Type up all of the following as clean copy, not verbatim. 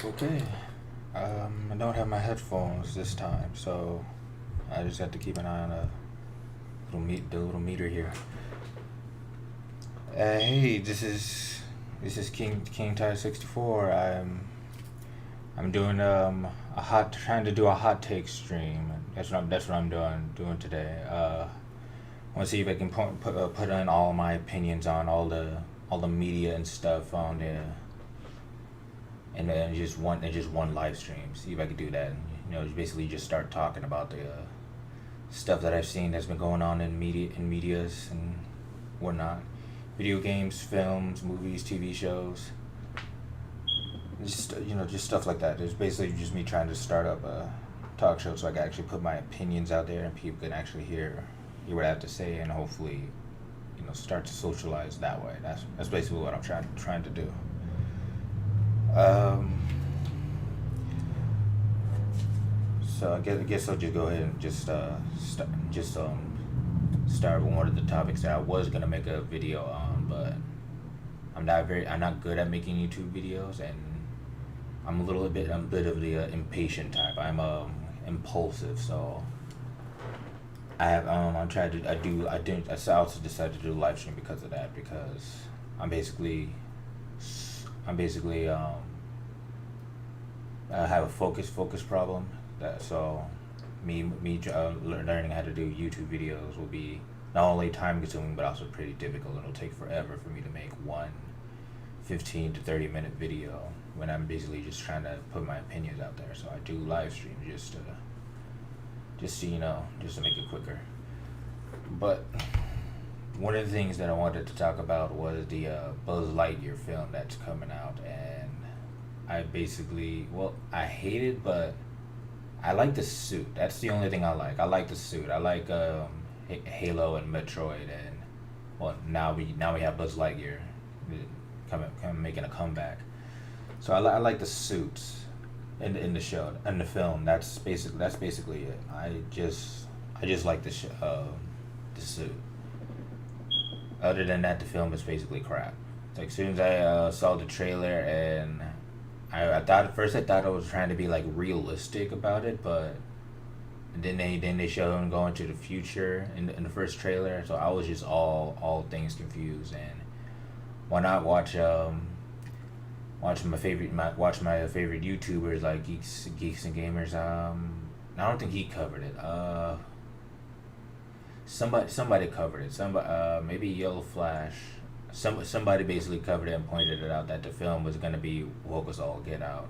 Okay. I don't have my headphones this time, so I just have to keep an eye on the little meter here. Hey, this is King Tide 64. I'm doing trying to do a hot take stream. That's what I'm doing today. I want to see if I can put in all my opinions on all the media and stuff on the and then just one live stream. See if I could do that. Basically just start talking about the stuff that I've seen that's been going on in medias and whatnot, video games, films, movies, TV shows, just stuff like that. It's basically just me trying to start up a talk show so I can actually put my opinions out there and people can actually hear what I have to say and hopefully start to socialize that way. That's basically what I'm trying to do. Um, so I guess I'll just go ahead and start with one of the topics that I was gonna make a video on, but I'm not good at making YouTube videos, and I'm a bit of the impatient type. I'm impulsive, so I also decided to do live stream because of that, because I'm basically I'm basically I have a focus problem. So learning how to do YouTube videos will be not only time consuming but also pretty difficult. It'll take forever for me to make one 15 to 30 minute video when I'm basically just trying to put my opinions out there. So I do live stream just to make it quicker. But one of the things that I wanted to talk about was the Buzz Lightyear film that's coming out, and I hate it, but I like the suit. That's the only thing I like. I like the suit. I like Halo and Metroid, and now we have Buzz Lightyear coming making a comeback. So I like the suits in the show, in the film. That's basically it. I just like the suit. Other than that, the film is basically crap. Like, as soon as I saw the trailer, and I thought at first I was trying to be like realistic about it, but then they showed him going to the future in the first trailer, so I was just all things confused. And why not watch my favorite YouTubers like Geeks and Gamers. I don't think he covered it. Somebody covered it. Maybe Yellow Flash. Somebody basically covered it and pointed it out that the film was gonna be woke as all get out,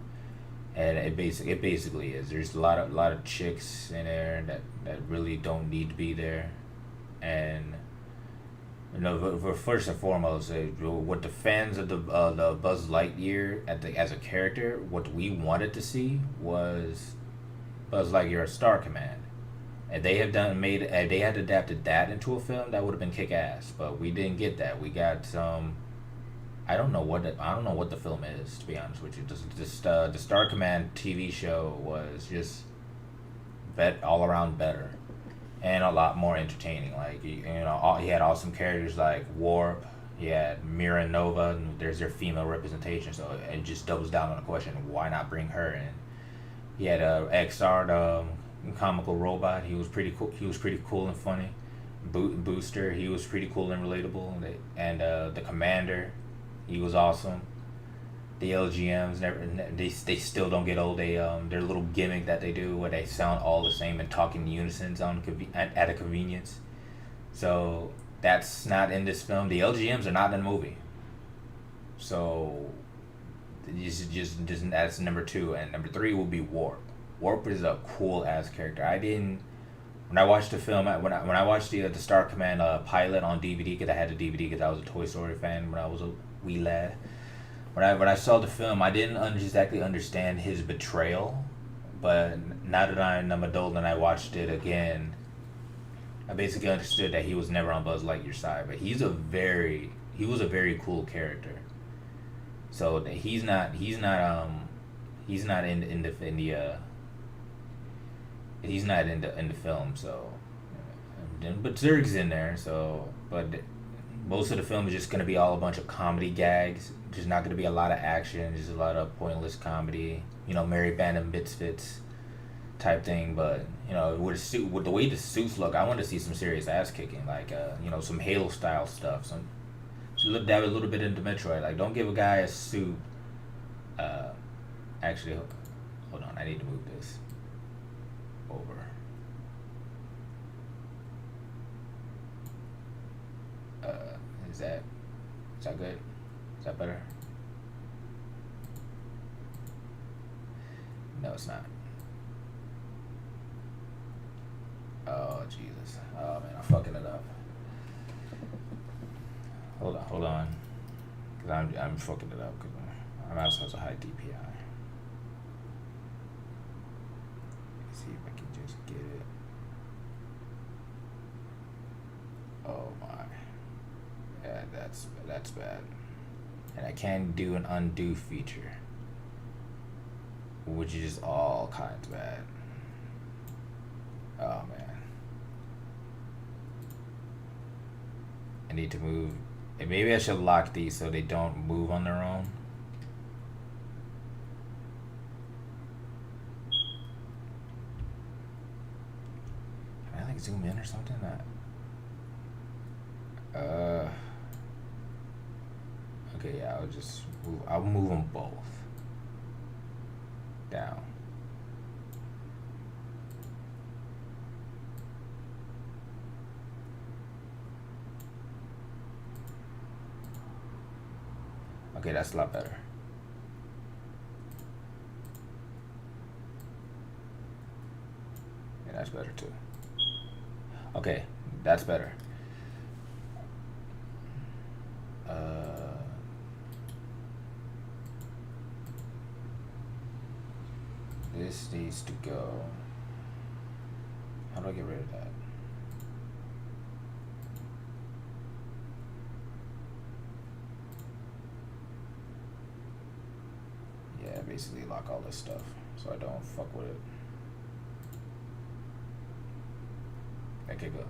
and it basically is. There's a lot of chicks in there that really don't need to be there, and first and foremost, what the fans of the Buzz Lightyear as a character, what we wanted to see was Buzz Lightyear Star Command. If they had adapted that into a film, that would have been kick ass. But we didn't get that. We got some. I don't know what the film is, to be honest with you. The Star Command TV show was just all around better, and a lot more entertaining. Like, he had awesome characters like Warp. He had Mira Nova, and there's their female representation. So it just doubles down on the question: why not bring her in? He had XR, the comical robot. He was pretty cool. He was pretty cool and funny. Booster. He was pretty cool and relatable. And the Commander, he was awesome. The LGMs they still don't get old. Their little gimmick that they do where they sound all the same and talk in unison at a convenience. So that's not in this film. The LGMs are not in the movie. So that's number two, and number three will be Warp. Warp is a cool ass character. when I watched the film, when I watched the Star Command pilot on DVD, because I had the DVD because I was a Toy Story fan when I was a wee lad. When I saw the film, I didn't exactly understand his betrayal, but now that I'm adult and I watched it again, I basically understood that he was never on Buzz Lightyear's side. But he was a very cool character. So he's not in the film. So, but Zurg's in there. So, but most of the film is just gonna be all a bunch of comedy gags. There's not gonna be a lot of action. Just a lot of pointless comedy. You know, Mary Band of Misfits type thing. But you know, with the way the suits look, I want to see some serious ass kicking. Like you know, some Halo style stuff. Some dab a little bit into Metroid. Like, don't give a guy a suit. Actually, hold on. I need to move this over. Is that good? Is that better? No, it's not. Oh Jesus! Oh man, I'm fucking it up. Hold on, cause I'm fucking it up. Cause my mouse has a high DPI. Let's see if I can just get it. Oh my, yeah, that's bad. And I can do an undo feature, which is all kinds bad. Oh man, I need to move. And maybe I should lock these so they don't move on their own. Can I like zoom in or something? Okay, yeah, I'll move them both down. Okay, that's a lot better. Yeah, that's better too. Okay, that's better. This needs to go. How do I get rid of that? Yeah, basically lock all this stuff so I don't fuck with it. Okay, good.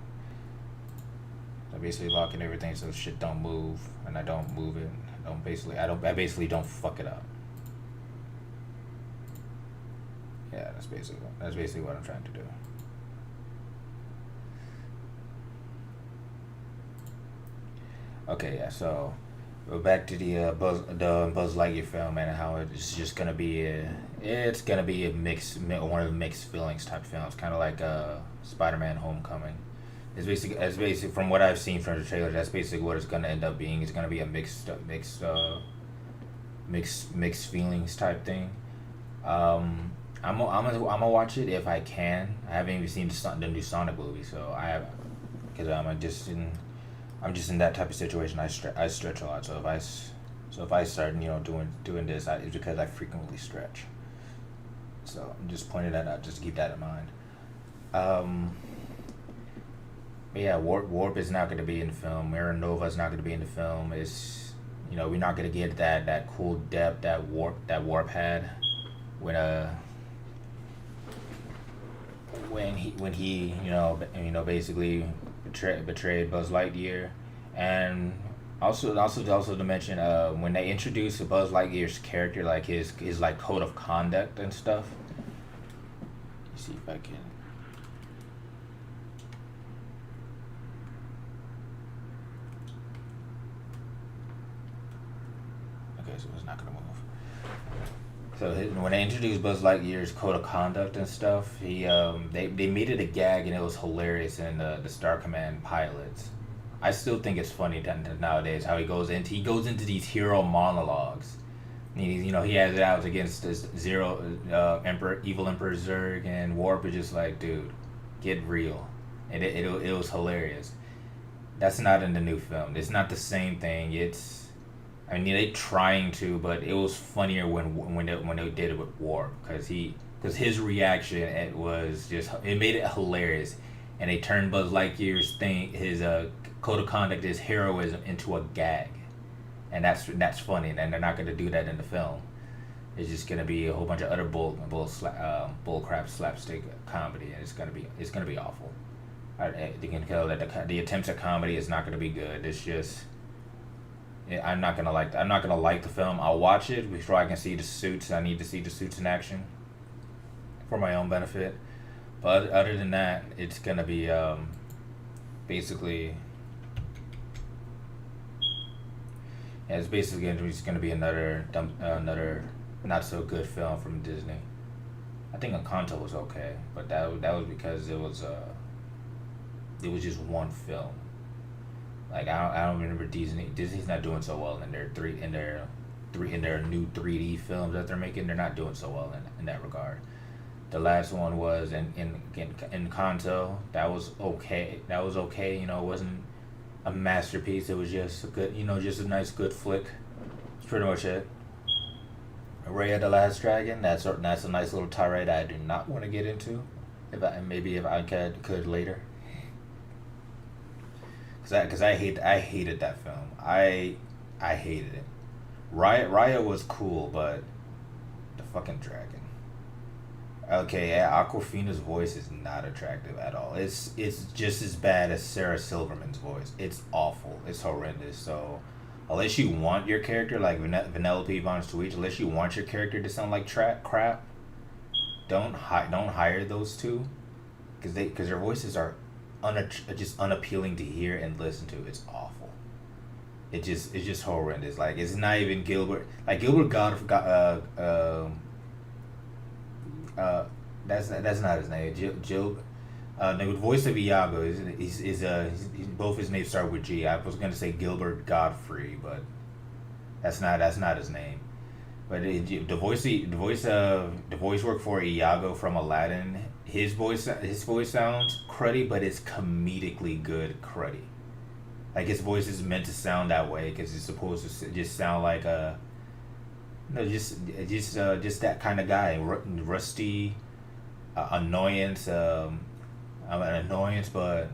So basically locking everything so shit don't move, and I don't move it. I basically don't fuck it up. Yeah, that's basically what I'm trying to do. Okay, yeah. So we're back to the Buzz Lightyear film and how it's just gonna be it's gonna be a one of the mixed feelings type films, kind of like Spider-Man: Homecoming. It's basically from what I've seen from the trailer. That's basically what it's gonna end up being. It's gonna be a mixed feelings type thing. I'm gonna watch it if I can. I haven't even seen the new Sonic movie, so I haven't, because I'm just in that type of situation. I stretch a lot, so if I start doing this, it's because I frequently stretch. So I'm just pointing that out, just to keep that in mind. But yeah, Warp is not going to be in the film. Mirror Nova is not going to be in the film. It's we're not going to get that cool depth that Warp had when he basically betrayed Buzz Lightyear. And also to mention, when they introduced Buzz Lightyear's character, like his like code of conduct and stuff. Let's see if I can. Okay, so it's not gonna move. So when they introduced Buzz Lightyear's code of conduct and stuff, they made it a gag and it was hilarious in the Star Command pilots. I still think it's funny that nowadays how he goes into these hero monologues. He has it out against this Evil Emperor Zurg, and Warp is just like, dude, get real. and it was hilarious. That's not in the new film. It's not the same thing. It's, I mean, they trying to, but it was funnier when they did it with Warp, because his reaction, it was just, it made it hilarious, and they turned Buzz Lightyear's thing, his code of conduct, his heroism, into a gag, and that's funny, and they're not going to do that in the film. It's just going to be a whole bunch of utter bull crap slapstick comedy, and it's gonna be awful. You can tell that the attempts at comedy is not going to be good. It's just, I'm not gonna like the film. I'll watch it before I can see the suits. I need to see the suits in action for my own benefit. But other than that, it's gonna be basically, yeah, it's basically just gonna be another not so good film from Disney. I think Encanto was okay, but that was because it was just one film. Like, I don't remember Disney's not doing so well in their new 3D films that they're making. They're not doing so well in that regard. The last one was in Kanto. That was okay. You know, it wasn't a masterpiece. It was just a good, you know, just a nice good flick. That's pretty much it. Raya the Last Dragon. That's a nice little tirade I do not want to get into. If I could later. Cause I hated that film. I hated it. Raya was cool, but the fucking dragon. Okay, yeah, Aquafina's voice is not attractive at all. It's just as bad as Sarah Silverman's voice. It's awful. It's horrendous. So, unless you want your character like Vanellope von Switch, unless you want your character to sound like crap, don't hire those two, because their voices are just unappealing to hear and listen to. It's awful. It's just horrendous. Like, it's not even Gilbert. Like, Gilbert that's not his name. The voice of Iago is both his names start with G. I was gonna say Gilbert Godfrey, but that's not his name. But the voice work for Iago from Aladdin. His voice sounds cruddy, but it's comedically good cruddy. Like, his voice is meant to sound that way because it's supposed to just sound like a, no, just that kind of guy, rusty, annoyance, an annoyance, but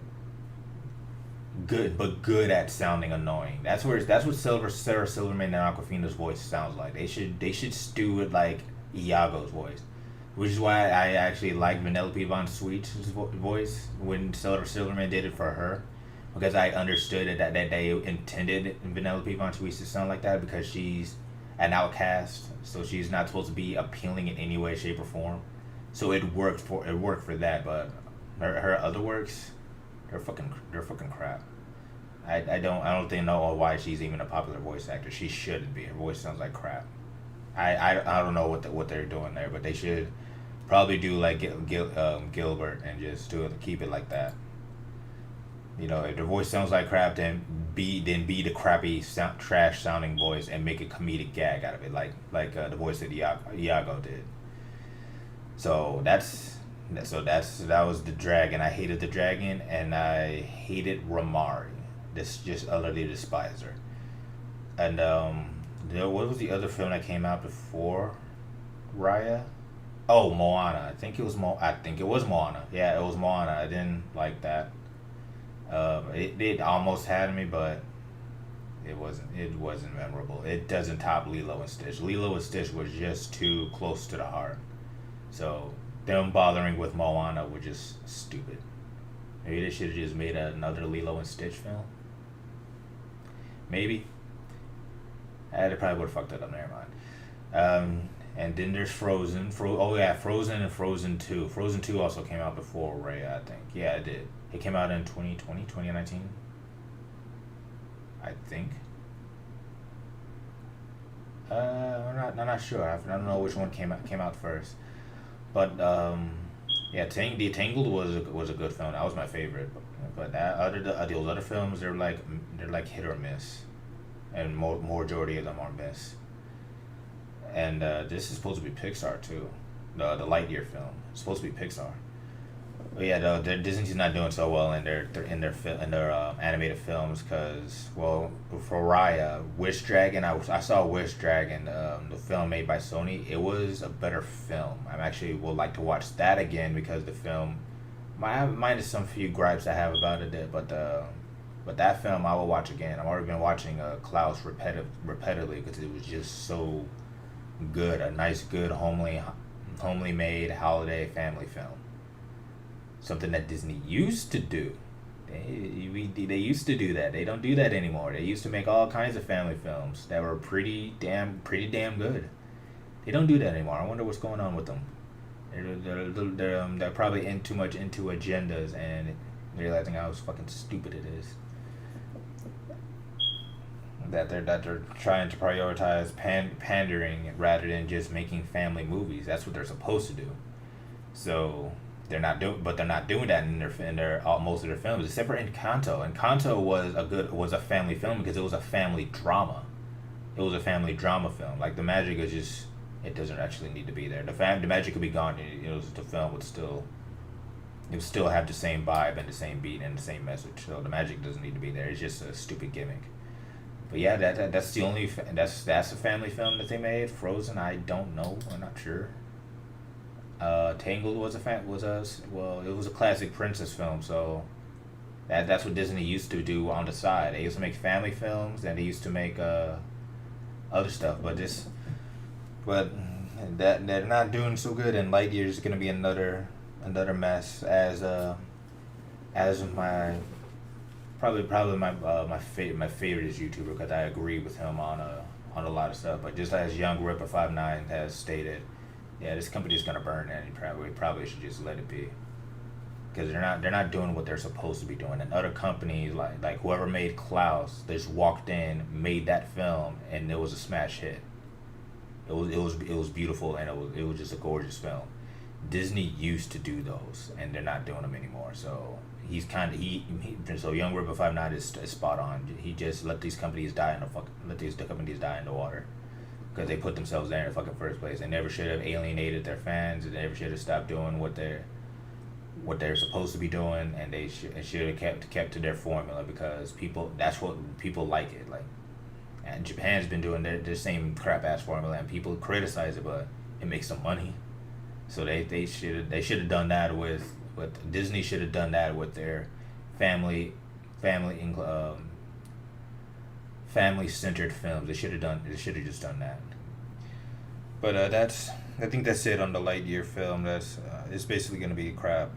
good at sounding annoying. That's what Sarah Silverman and Aquafina's voice sounds like. They should stew it like Iago's voice, which is why I actually like Vanellope von Sweet's voice when Sarah Silverman did it for her, because I understood that they intended Vanellope von Sweet to sound like that because she's an outcast, so she's not supposed to be appealing in any way, shape, or form. So it worked for that, but her other works, they're fucking crap. I don't think know why she's even a popular voice actor. She shouldn't be. Her voice sounds like crap. I don't know what they're doing there, but they should probably do like Gilbert and just keep it like that. You know, if the voice sounds like crap, then be the crappy trash sounding voice and make a comedic gag out of it, like the voice that Iago did. So that was the dragon. I hated the dragon, and I hated Ramari. This just utterly despise her. And what was the other film that came out before Raya? Oh, Moana. I think it was Moana. Yeah, it was Moana. I didn't like that. It almost had me, but it wasn't memorable. It doesn't top Lilo and Stitch. Lilo and Stitch was just too close to the heart. So them bothering with Moana were just stupid. Maybe they should have just made another Lilo and Stitch film. Maybe. They probably would have fucked it up. Never mind. And then there's Frozen. Frozen and Frozen 2. Frozen 2 also came out before Raya, I think. Yeah, it did. It came out in 2019. I think. I'm not sure. I don't know which one came out first. But yeah, The Tangled was a good film. That was my favorite. But those other films, they're like hit or miss, and majority of them are miss. And this is supposed to be Pixar too, the Lightyear film. It's supposed to be Pixar. But yeah, though Disney's not doing so well in their animated films because well for Raya, Wish Dragon, I saw Wish Dragon, the film made by Sony. It was a better film. I actually would like to watch that again because the film, minus some few gripes I have about it, but that film I will watch again. I've already been watching Klaus repetitively because it was just so good. A nice, good, homely made holiday family film. Something that Disney used to do. They used to do that. They don't do that anymore. They used to make all kinds of family films that were pretty damn good. They don't do that anymore. I wonder what's going on with them. They're probably in too much into agendas and realizing how fucking stupid it is. That they're trying to prioritize pandering rather than just making family movies. That's what they're supposed to do. So they're not doing that in their most of their films, except for Encanto. Encanto was a family film because it was a family drama. It was a family drama film. Like the magic is just it doesn't actually need to be there. The magic could be gone. The film would still have the same vibe and the same beat and the same message. So the magic doesn't need to be there. It's just a stupid gimmick. But yeah, that's the only that's a family film that they made. Frozen, I don't know. I'm not sure. Tangled it was a classic princess film. So that's what Disney used to do on the side. They used to make family films and they used to make other stuff. But that they're not doing so good. And Lightyear is gonna be another mess as my probably my favorite is YouTuber because I agree with him on a lot of stuff. But just as Young Ripper 59 has stated, yeah, this company's gonna burn, and you probably should just let it be because they're not doing what they're supposed to be doing. And other companies like whoever made Klaus, they just walked in, made that film, and it was a smash hit. It was beautiful, and it was just a gorgeous film. Disney used to do those, and they're not doing them anymore. So he's kind of so Young Ripper 59 is spot on. He just let these companies die in the water because they put themselves there in the fucking first place. They never should have alienated their fans. They never should have stopped doing what they're supposed to be doing, and they should have kept to their formula because that's what people like it like. And Japan's been doing their same crap ass formula, and people criticize it, but it makes them money. So they should have done that with Disney should have done that with their family family centered films. They should have just done that. But I think that's it on the Lightyear film. It's basically gonna be crap.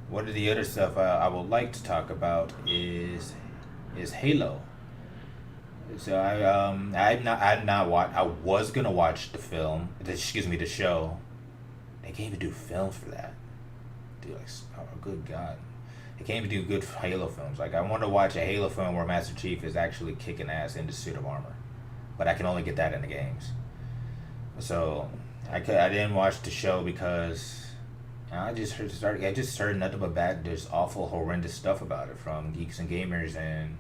One of the other stuff I would like to talk about is Halo. So I was gonna watch the show. They can't even do films for that. Dude, like, oh, good God. They can't even do good Halo films. Like, I want to watch a Halo film where Master Chief is actually kicking ass in the suit of armor. But I can only get that in the games. So, I didn't watch the show because I just heard nothing but bad, just awful, horrendous stuff about it from Geeks and Gamers and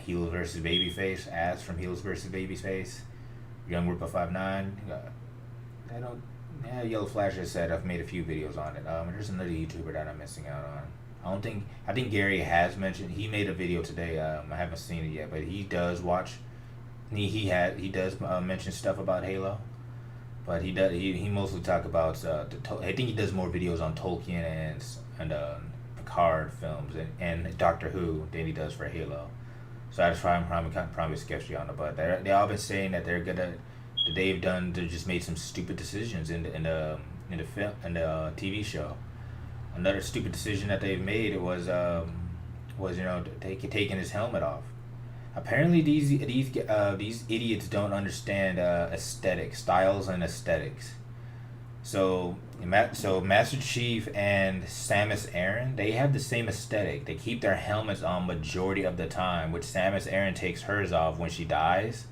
Heels versus Babyface, ads from Heels versus Babyface, Young Ripper 59. I don't. Yeah, Yellow Flash has said I've made a few videos on it. There's another YouTuber that I'm missing out on. I think Gary has mentioned he made a video today. I haven't seen it yet, but he does watch. He does mention stuff about Halo, but he mostly talk about I think he does more videos on Tolkien and Picard films and Doctor Who than he does for Halo. So that's why I'm probably sketchy on it. But they all been saying that they just made some stupid decisions in the film and the TV show. Another stupid decision that they've made was taking his helmet off. Apparently these idiots don't understand styles and aesthetics. So Master Chief and Samus Aran, they have the same aesthetic. They keep their helmets on majority of the time, which Samus Aran takes hers off when she dies.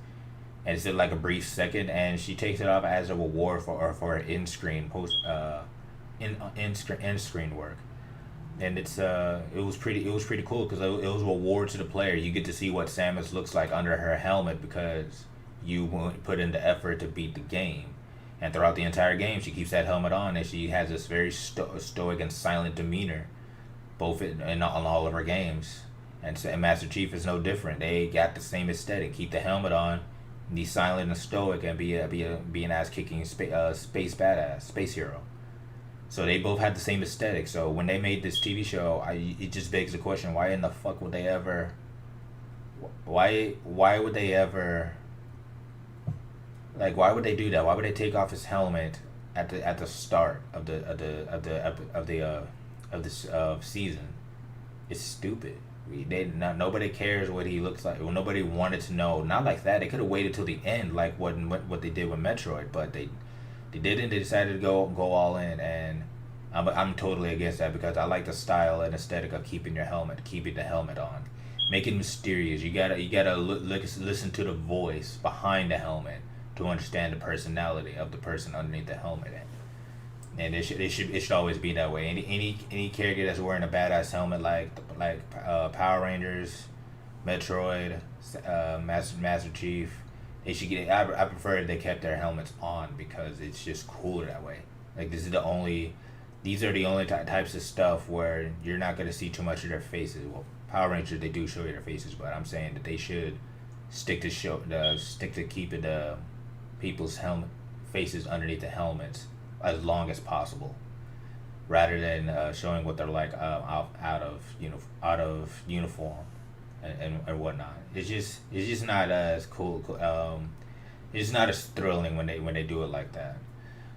And it's like a brief second, and she takes it off as a reward for her in-screen in-screen work, and it was pretty cool because it was a reward to the player. You get to see what Samus looks like under her helmet because you put in the effort to beat the game, And throughout the entire game, she keeps that helmet on, and she has this very stoic and silent demeanor, both in on all of her games. And Master Chief is no different. They got the same aesthetic. Keep the helmet on, be silent and stoic, and be an ass kicking space badass, space hero. So they both had the same aesthetic. So when they made this TV show, it just begs the question: why in the fuck would they ever? Why would they ever? Like, why would they do that? Why would they take off his helmet at the start of this season? It's stupid. Nobody cares what he looks like. Well, nobody wanted to know. Not like that. They could have waited till the end, like what they did with Metroid, but they didn't. They decided to go all in, and I'm totally against that because I like the style and aesthetic of keeping the helmet on, make it mysterious. You gotta listen to the voice behind the helmet to understand the personality of the person underneath the helmet. And it should always be that way. Any character that's wearing a badass helmet like Power Rangers, Metroid, Master Chief, they should get. I prefer if they kept their helmets on because it's just cooler that way. Like these are the only types of stuff where you're not gonna see too much of their faces. Well, Power Rangers they do show you their faces, but I'm saying that they should stick to keeping the people's faces underneath the helmets as long as possible, rather than showing what they're like out of uniform and whatnot. It's just not as cool. It's not as thrilling when they do it like that.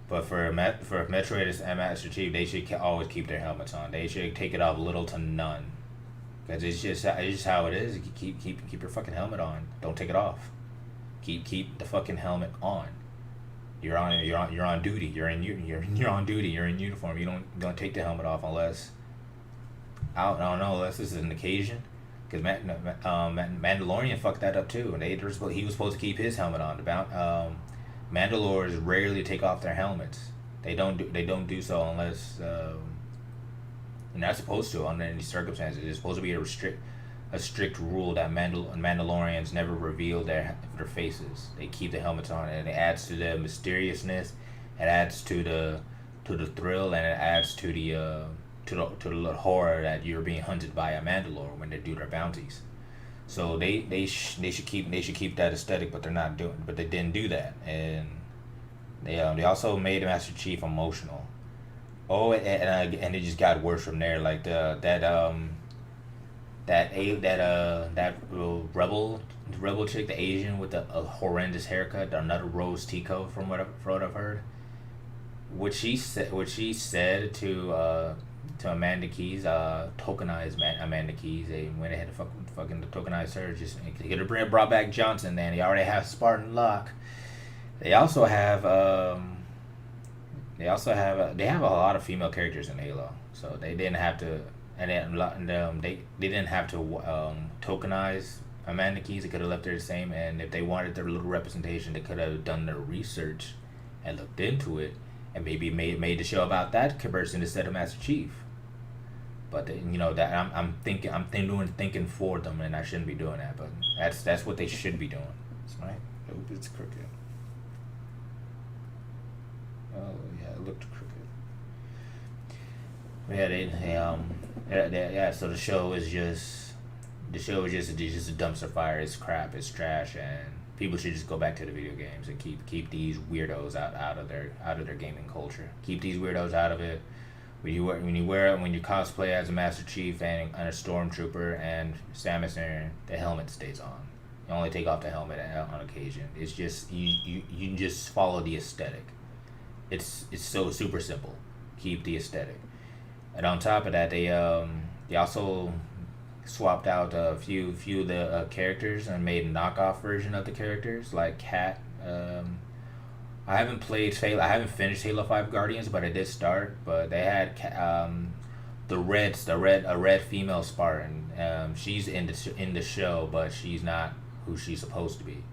But for Metroid and Master Chief, they should always keep their helmets on. They should take it off little to none, because it's just how it is. Keep your fucking helmet on. Don't take it off. Keep the fucking helmet on. You're on duty. You're on duty. You're in uniform. You don't take the helmet off unless I don't know, unless this is an occasion. Because Mandalorian fucked that up too, and he was supposed to keep his helmet on. Mandalorians rarely take off their helmets. They don't do so unless you're not supposed to under any circumstances. It's supposed to be a strict rule that Mandalorians never reveal their faces. They keep the helmets on, and it adds to the mysteriousness. It adds to the thrill, and it adds to the horror that you're being hunted by a Mandalore when they do their bounties. So they should keep that aesthetic, but they didn't do that, and they also made Master Chief emotional. Oh, and it just got worse from there. Like that rebel chick, the Asian with the horrendous haircut, another Rose Tico from what I've heard. What she said to Amanda Keys, tokenized Amanda Keys. They went ahead and fucking tokenized her. Just they could have brought back Johnson. Then they already have Spartan Locke. They also have they have a lot of female characters in Halo, so they didn't have to. They didn't have to tokenize Amanda Keys. They could have left her the same, and if they wanted their little representation, they could have done their research and looked into it, and maybe made the show about that person instead of Master Chief. But that I'm thinking for them, and I shouldn't be doing that. But that's what they should be doing. Right? Nope, it's crooked. Oh yeah, it looked crooked. Yeah, so the show is just a dumpster fire. It's crap. It's trash, and people should just go back to the video games and keep these weirdos out of their gaming culture. Keep these weirdos out of it. When you cosplay as a Master Chief and a Stormtrooper and Samus Aran, the helmet stays on. You only take off the helmet on occasion. It's just you just follow the aesthetic. It's so super simple. Keep the aesthetic. And on top of that, they also swapped out a few of the characters and made a knockoff version of the characters, like Cat. I haven't finished Halo 5 Guardians, but I did start. But they had a red female Spartan. She's in the show, but she's not who she's supposed to be.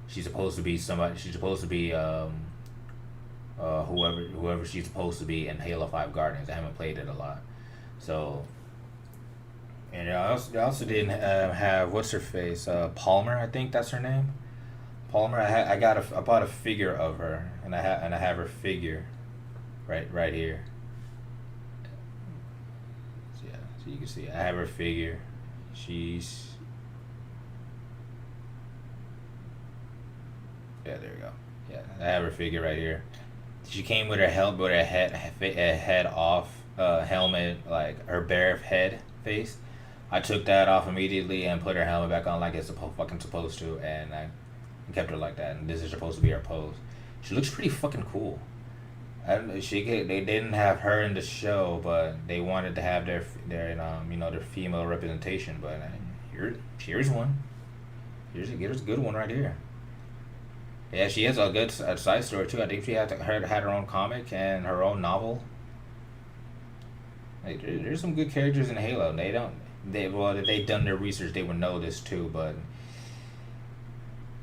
She's supposed to be somebody. She's supposed to be whoever she's supposed to be in Halo 5 Guardians. I haven't played it a lot, so. And they also didn't have what's her face, Palmer, I think that's her name. Palmer. I bought a figure of her, and I have her figure, right here. So, yeah, so you can see I have her figure. She's Yeah, there we go. Yeah, I have her figure right here. She came with her helmet, with her head off, helmet, like her bare head face. I took that off immediately and put her helmet back on like it's fucking supposed to, and I kept her like that. And this is supposed to be her pose. She looks pretty fucking cool. They didn't have her in the show, but they wanted to have their female representation. But here's one. Here's a good one right here. Yeah, she has a good side story too. I think she had her own comic and her own novel. Like there's some good characters in Halo. If they've done their research, they would know this too. But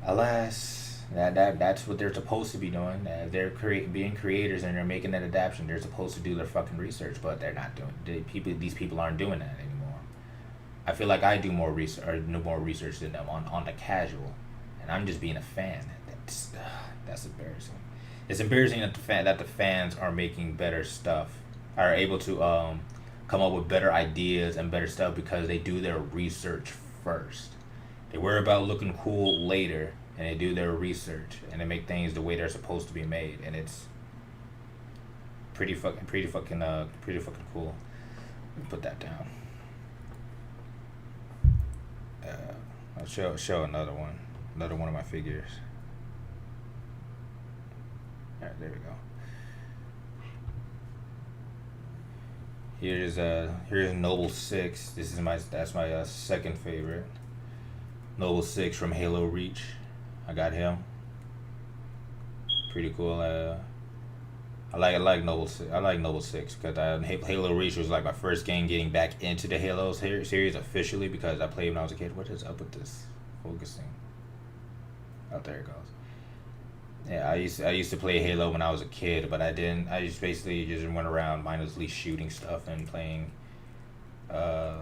alas, that's what they're supposed to be doing. They're being creators and they're making that adaptation. They're supposed to do their fucking research, but they're not doing. These people aren't doing that anymore. I feel like I do more research than them on the casual, and I'm just being a fan. That's embarrassing. It's embarrassing that the fans are making better stuff, are able to come up with better ideas and better stuff because they do their research first. They worry about looking cool later, and they do their research and they make things the way they're supposed to be made, and it's pretty fucking cool. Let me put that down. I'll show another one of my figures. Alright, there we go. Here's Noble 6. That's my second favorite. Noble 6 from Halo Reach. I got him. Pretty cool. I like Noble 6. I like Noble 6 because Halo Reach was like my first game getting back into the Halo series officially because I played when I was a kid. What is up with this focusing? Oh, there it goes. Yeah, I used to play Halo when I was a kid, but I didn't. I just basically just went around mindlessly shooting stuff and playing by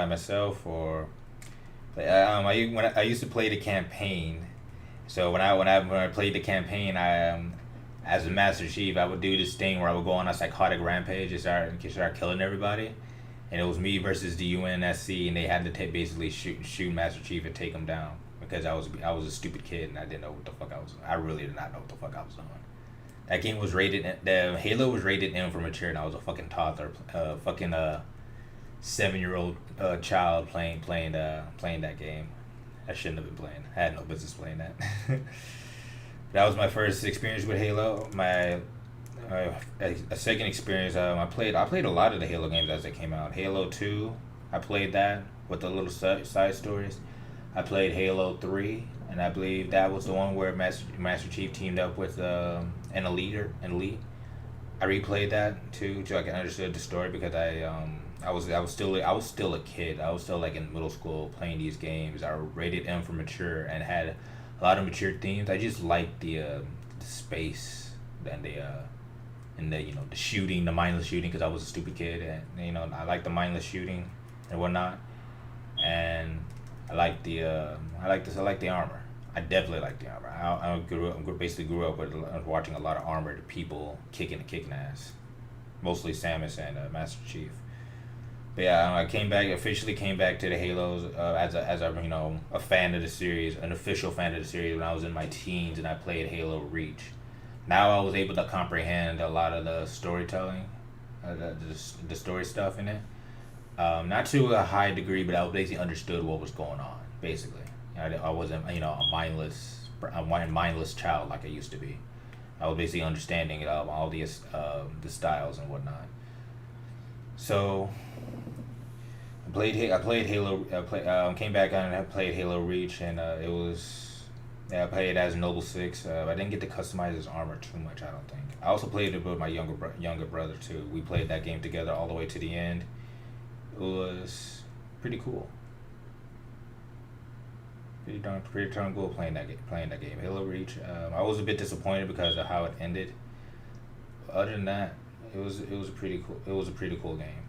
myself or I used to play the campaign. So when I played the campaign, I as a Master Chief, I would do this thing where I would go on a psychotic rampage and start killing everybody, and it was me versus the UNSC, and they had to basically shoot Master Chief and take him down. Because I was a stupid kid and I didn't know what the fuck I was. I really did not know what the fuck I was doing. That game was the Halo was rated M for mature, and I was a fucking toddler, 7-year-old child playing that game. I shouldn't have been playing. I had no business playing that. That was my first experience with Halo. A second experience. I played a lot of the Halo games as they came out. Halo 2, I played that with the little side stories. I played Halo 3, and I believe that was the one where Master Chief teamed up with an elite. I replayed that too, so I can understand the story because I was still a kid. I was still like in middle school playing these games. I rated M for mature and had a lot of mature themes. I just liked the space and the shooting, the mindless shooting because I was a stupid kid, and I liked the mindless shooting and whatnot, and I like the armor. I definitely like the armor. I basically grew up with watching a lot of armored people kicking ass, mostly Samus and Master Chief. But yeah, I officially came back to the Halos as a fan of the series, an official fan of the series when I was in my teens and I played Halo Reach. Now I was able to comprehend a lot of the storytelling, the story stuff in it. Not to a high degree, but I basically understood what was going on. Basically, I wasn't a mindless child like I used to be. I was basically understanding all the styles and whatnot. So I played Halo. Came back on and I played Halo Reach, and it was I played as Noble 6. I didn't get to customize his armor too much. I don't think. I also played it with my younger brother too. We played that game together all the way to the end. It was pretty cool. Pretty darn cool playing that game. Halo Reach. I was a bit disappointed because of how it ended. Other than that, it was a pretty cool game.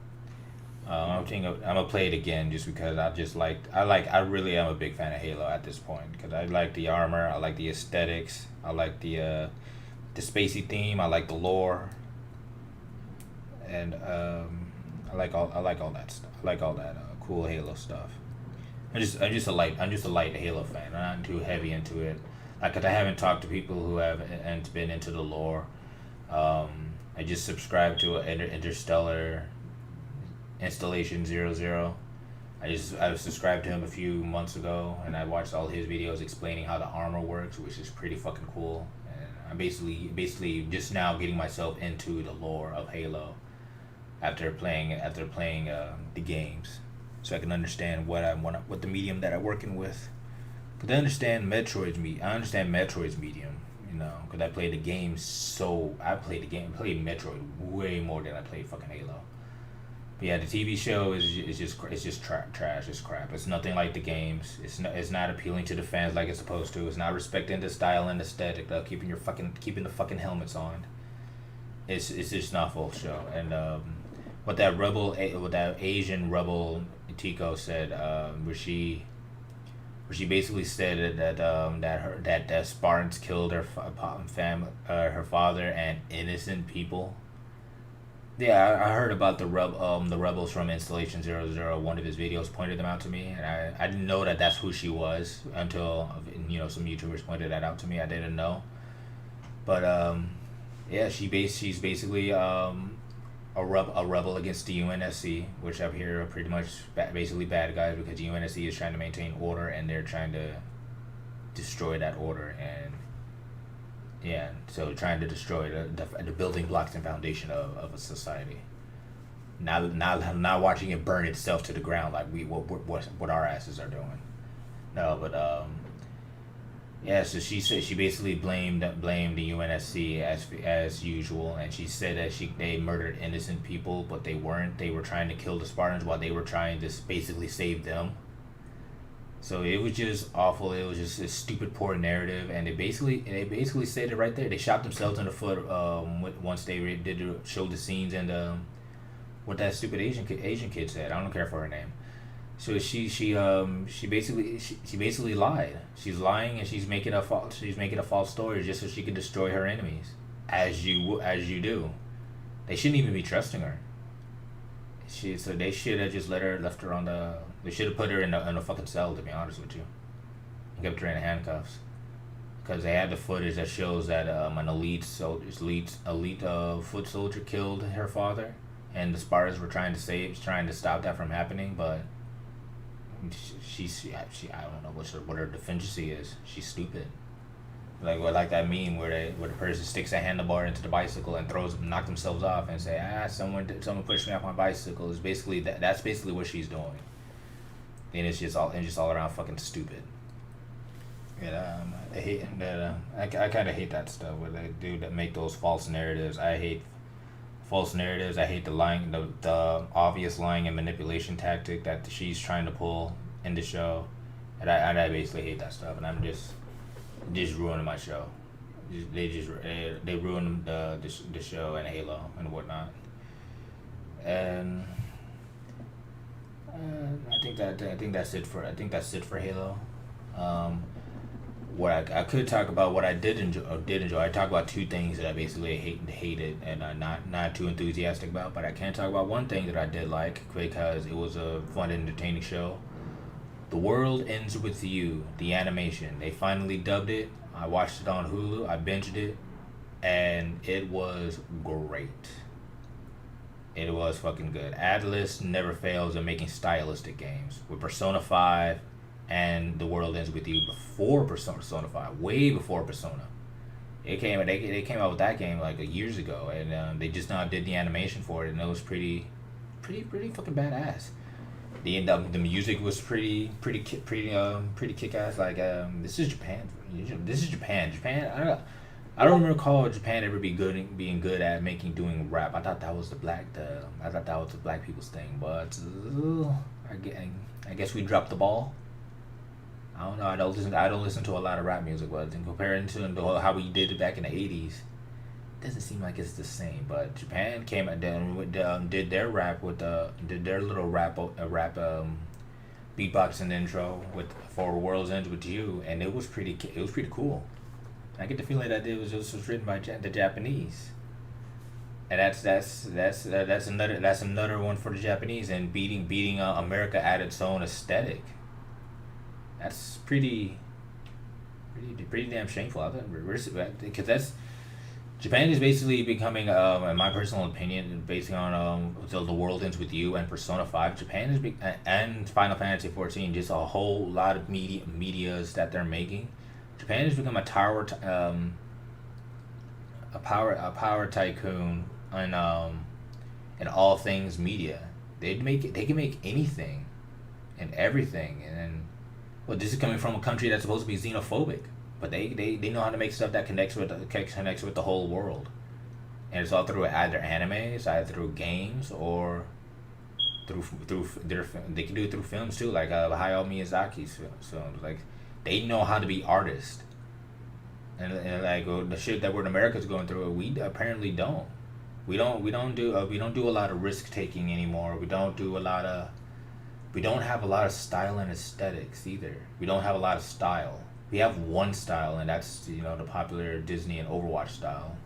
I'm gonna play it again just because I really am a big fan of Halo at this point because I like the armor, I like the aesthetics, I like the spacey theme, I like the lore, and I like all that stuff. I like all that cool Halo stuff. I'm just a light Halo fan. I'm not too heavy into it. Like, 'cause I haven't talked to people who have and been into the lore. I just subscribed to Interstellar Installation 00. I subscribed to him a few months ago, and I watched all his videos explaining how the armor works, which is pretty fucking cool. And I'm basically just now getting myself into the lore of Halo after playing the games, so I can understand what the medium that I'm working with. Cause I understand Metroid's medium, you know, cause I played the game played Metroid way more than I played fucking Halo. But yeah, the TV show is just trash. It's crap. It's nothing like the games. It's not appealing to the fans like it's supposed to. It's not respecting the style and aesthetic. Keeping the fucking helmets on. It's just not full show. And what that Asian rebel Tico said, where she basically said that Spartans killed her father and innocent people. Yeah, I heard about the rebels from Installation 00. One of his videos pointed them out to me, and I didn't know that that's who she was until some YouTubers pointed that out to me. I didn't know, but yeah, she's basically a rebel against the UNSC, which up here are pretty much basically bad guys because the UNSC is trying to maintain order and they're trying to destroy that order. And yeah, so trying to destroy the building blocks and foundation of a society. Not watching it burn itself to the ground like what our asses are doing. No, but yeah, so she said she basically blamed the UNSC as usual, and she said that they murdered innocent people, but they weren't. They were trying to kill the Spartans while they were trying to basically save them. So it was just awful. It was just a stupid, poor narrative, and they basically said it right there. They shot themselves in the foot once they showed the scenes and what that stupid Asian kid said. I don't care for her name. So she basically lied. She's lying and she's making a false story just so she can destroy her enemies, as you do. They shouldn't even be trusting her. So they should have just left her on the. They should have put her in a fucking cell, to be honest with you. Kept her in handcuffs, because they had the footage that shows that an elite foot soldier killed her father, and the Spartans were trying to stop that from happening, but she I don't know what her deficiency is. She's stupid. Like that meme where the person sticks a handlebar into the bicycle and knock themselves off and say, someone pushed me off my bicycle. Is basically that's basically what she's doing, and it's just all around fucking stupid. Yeah, I hate that. I kind of hate that stuff where they do that, make those false narratives. I hate false narratives. I hate the lying, the obvious lying and manipulation tactic that she's trying to pull in the show, and I basically hate that stuff. And I'm just ruining my show. They ruined the show and Halo and whatnot. And I think that's it for Halo. What I could talk about, what I did enjoy. I talk about two things that I basically hated and I'm not too enthusiastic about. But I can talk about one thing that I did like because it was a fun, entertaining show. The World Ends With You, the animation. They finally dubbed it. I watched it on Hulu. I binged it, and it was great. It was fucking good. Atlus never fails in making stylistic games. With Persona 5 and The World Ends With You before Persona 5, way before Persona. They came out with that game like years ago, and they just now did the animation for it, and it was pretty fucking badass. The music was pretty kick ass. Like this is Japan. Japan. I don't recall Japan ever being good at doing rap. I thought that was the black people's thing. But I guess we dropped the ball. I don't know. I don't listen to a lot of rap music, but in comparison to how we did it back in the '80s, doesn't seem like it's the same. But Japan came and then did their rap with did their little rap beatboxing intro with for World's Ends with You, and it was pretty cool. I get the feeling that it was written by the Japanese, and that's another one for the Japanese, and beating America at its own aesthetic. That's pretty damn shameful. I think because that's Japan is basically becoming, in my personal opinion, based on the World Ends with You and Persona 5. Japan is and Final Fantasy 14, just a whole lot of medias that they're making. Japan has become a a power tycoon in all things media. They can make anything and everything, and then, well, this is coming from a country that's supposed to be xenophobic, but they know how to make stuff that connects with the whole world, and it's all through either anime, it's either through games, or through their they can do it through films too, like Hayao Miyazaki's films. Like, they know how to be artists, and like, the shit that we're in America's going through, we apparently don't. We don't do a lot of risk taking anymore. We don't have a lot of style and aesthetics either. We don't have a lot of style. We have one style, and that's, the popular Disney and Overwatch style,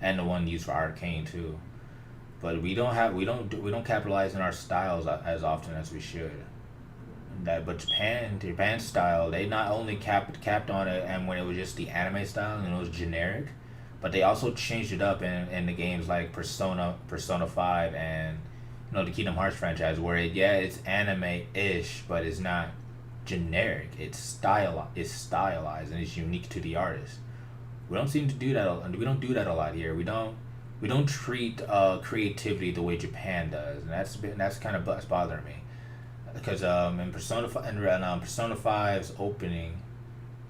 and the one used for Arcane too. But we don't capitalize on our styles as often as we should. But Japan's style, they not only capped on it, and when it was just the anime style and it was generic, but they also changed it up in the games like Persona 5, and the Kingdom Hearts franchise, where it's anime-ish, but it's not generic. It's stylized, and it's unique to the artist. We don't seem to do that. We don't do that a lot here. We don't treat creativity the way Japan does, and that's kind of bothering me, because in Persona 5's opening,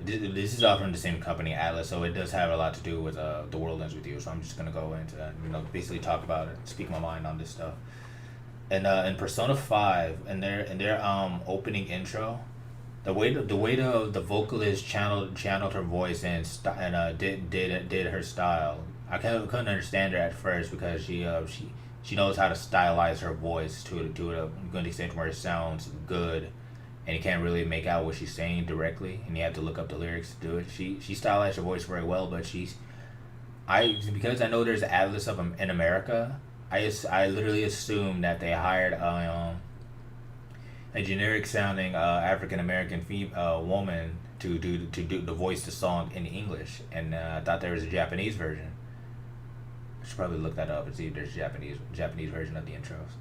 this is all from the same company, Atlas, so it does have a lot to do with The World Ends with You. So I'm just gonna go into basically talk about it, speak my mind on this stuff. And in Persona 5, and their opening intro, the way the vocalist channeled her voice and did her style. I couldn't understand her at first, because she knows how to stylize her voice to a good extent where it sounds good, and you can't really make out what she's saying directly, and you have to look up the lyrics to do it. She stylized her voice very well, but because I know there's Atlas in America, I literally assumed that they hired a generic sounding African American woman to do the voice the song in English, and I thought there was a Japanese version. I should probably look that up and see if there's Japanese version of the intros.